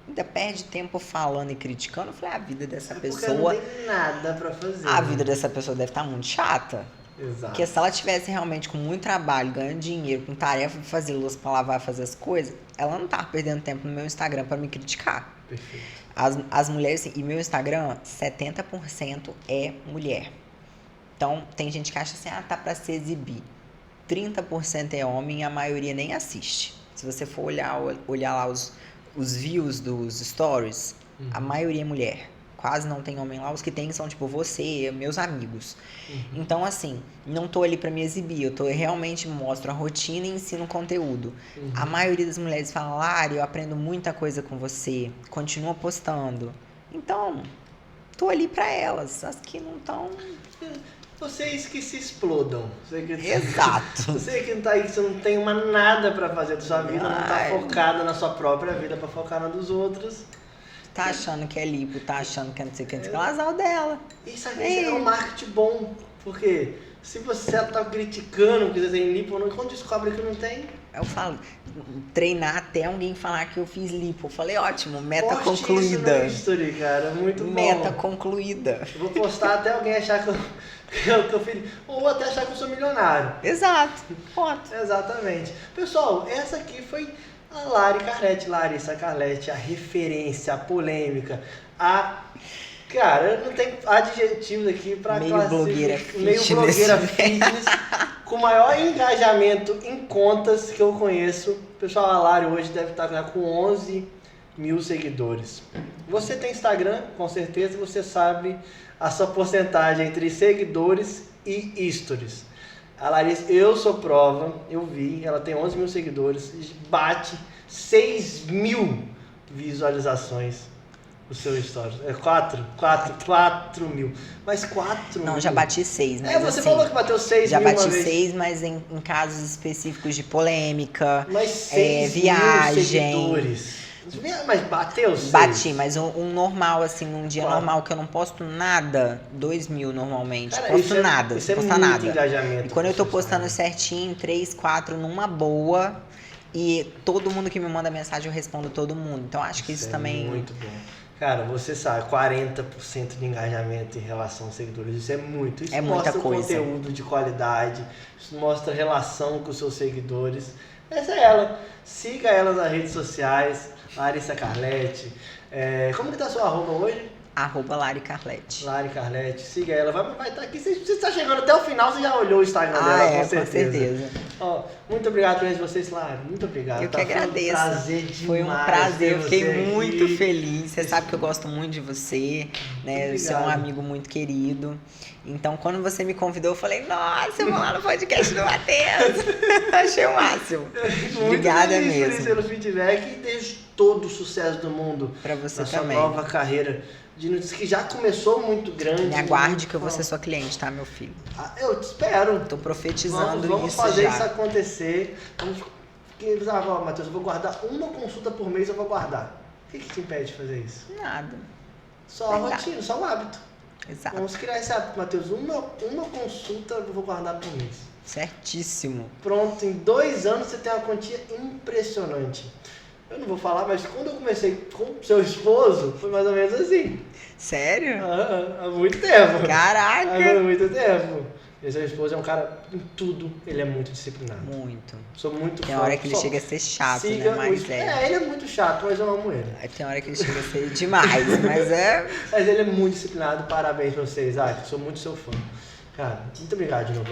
ainda perde tempo falando e criticando. Eu falei, a vida dessa Porque pessoa... não tem nada pra fazer. A né? vida dessa pessoa deve estar muito chata. Exato. Porque se ela tivesse realmente com muito trabalho, ganhando dinheiro, com tarefa pra fazer louça, pra lavar, fazer as coisas, ela não tá perdendo tempo no meu Instagram pra me criticar. Perfeito. As mulheres, assim, e meu Instagram, 70% é mulher. Então, tem gente que acha assim, tá pra se exibir. 30% é homem e a maioria nem assiste. Se você for olhar lá os views dos stories, a maioria é mulher. Quase não tem homem lá. Os que tem são, tipo, você, meus amigos. Então, assim, não tô ali pra me exibir. Eu realmente mostro a rotina e ensino conteúdo. A maioria das mulheres fala, Lari, eu aprendo muita coisa com você. Continua postando. Então, tô ali pra elas. As que não estão... Vocês que se explodam. Exato. Você que não tá aí, que você não tem uma nada pra fazer da sua vida, não tá Ai. focada na sua própria vida pra focar na dos outros. Tá achando que é lipo, tá achando que é não sei o que, não sei o que. Azar dela. Isso é um marketing bom, porque se você tá criticando que você tem lipo, quando descobre que não tem, Eu falo, treinar até alguém falar que eu fiz lipo. Eu falei, ótimo, meta poste concluída. isso no history, cara, muito Meta bom. concluída. Eu vou postar até alguém achar que eu fiz, ou até achar que eu sou milionário. Exato. Ponto. Exatamente. Pessoal, essa aqui foi a Larissa Carletti, a referência, a polêmica, Cara, eu não tenho adjetivos aqui pra Meio classificar. blogueira Meio fitness. blogueira fitness, com o maior engajamento em contas que eu conheço. Pessoal, a Lari hoje deve estar já com 11 mil seguidores. Você tem Instagram, com certeza você sabe a sua porcentagem entre seguidores e stories. A Larissa, eu sou prova, eu vi, ela tem 11 mil seguidores, bate 6 mil visualizações o seu stories. É 4 mil. Mas 4 Não, mil. já bati 6, mas Você assim, falou que bateu 6 já mil bati uma vez. 6, mas em casos específicos de polêmica, Mas 6 viagem. mil seguidores. Mas bateu 6? Bati, mas um normal, assim, um dia normal que eu não posto nada, 2 mil normalmente. Cara, Posto isso nada, isso não é posta muito nada. engajamento. E quando eu tô pro postando Instagram. certinho, 3, 4 numa boa, e todo mundo que me manda mensagem eu respondo todo mundo. Então acho que isso é também. muito bom. Cara, você sabe, 40% de engajamento em relação aos seguidores, isso é muito. Isso É muita mostra coisa. Conteúdo de qualidade, isso mostra relação com os seus seguidores. Essa é ela. Siga ela nas redes sociais, Larissa Carletti. Como que tá seu arroba hoje? @Lari Carletti. Lari Carletti, siga ela, vai estar aqui. Se você está chegando até o final, você já olhou o Instagram dela, com certeza. Ó, muito obrigado por vocês, Lari. Muito obrigado. Eu que Foi um agradeço. prazer demais. Foi um prazer, eu ter fiquei você muito aqui. feliz. Você sabe que eu gosto muito de você, né? Você é um Obrigado. amigo muito querido. Então, quando você me convidou, eu falei, nossa, eu vou lá no podcast do Matheus. Achei o máximo. Muito Obrigada feliz por mesmo. isso, pelo feedback e desejo todo o sucesso do mundo Pra você na sua também. nova carreira de nutrição, que já começou muito grande. Me aguarde muito que eu vou bom. ser sua cliente, tá, meu filho? Eu te espero. Tô profetizando Vamos isso fazer já. isso acontecer. Matheus, eu vou guardar uma consulta por mês, eu vou guardar. O que te impede de fazer isso? Nada. Só a Verdade. rotina, só o hábito. Exato. Vamos criar esse hábito, Matheus. Uma consulta eu vou guardar por mês. Certíssimo. Pronto, em 2 anos você tem uma quantia impressionante. Eu não vou falar, mas quando eu comecei com o seu esposo, foi mais ou menos assim. Sério? Há muito tempo. Caraca! Há muito tempo. E seu esposo é um cara em tudo, ele é muito disciplinado. Muito. Sou muito Tem fã. hora que ele Só chega a ser chato, siga né? Mas ele é muito chato, mas eu amo ele. Tem hora que ele chega a ser demais, mas é... Mas ele é muito disciplinado, parabéns pra você, Isaac. Sou muito seu fã. Cara, muito obrigado de novo.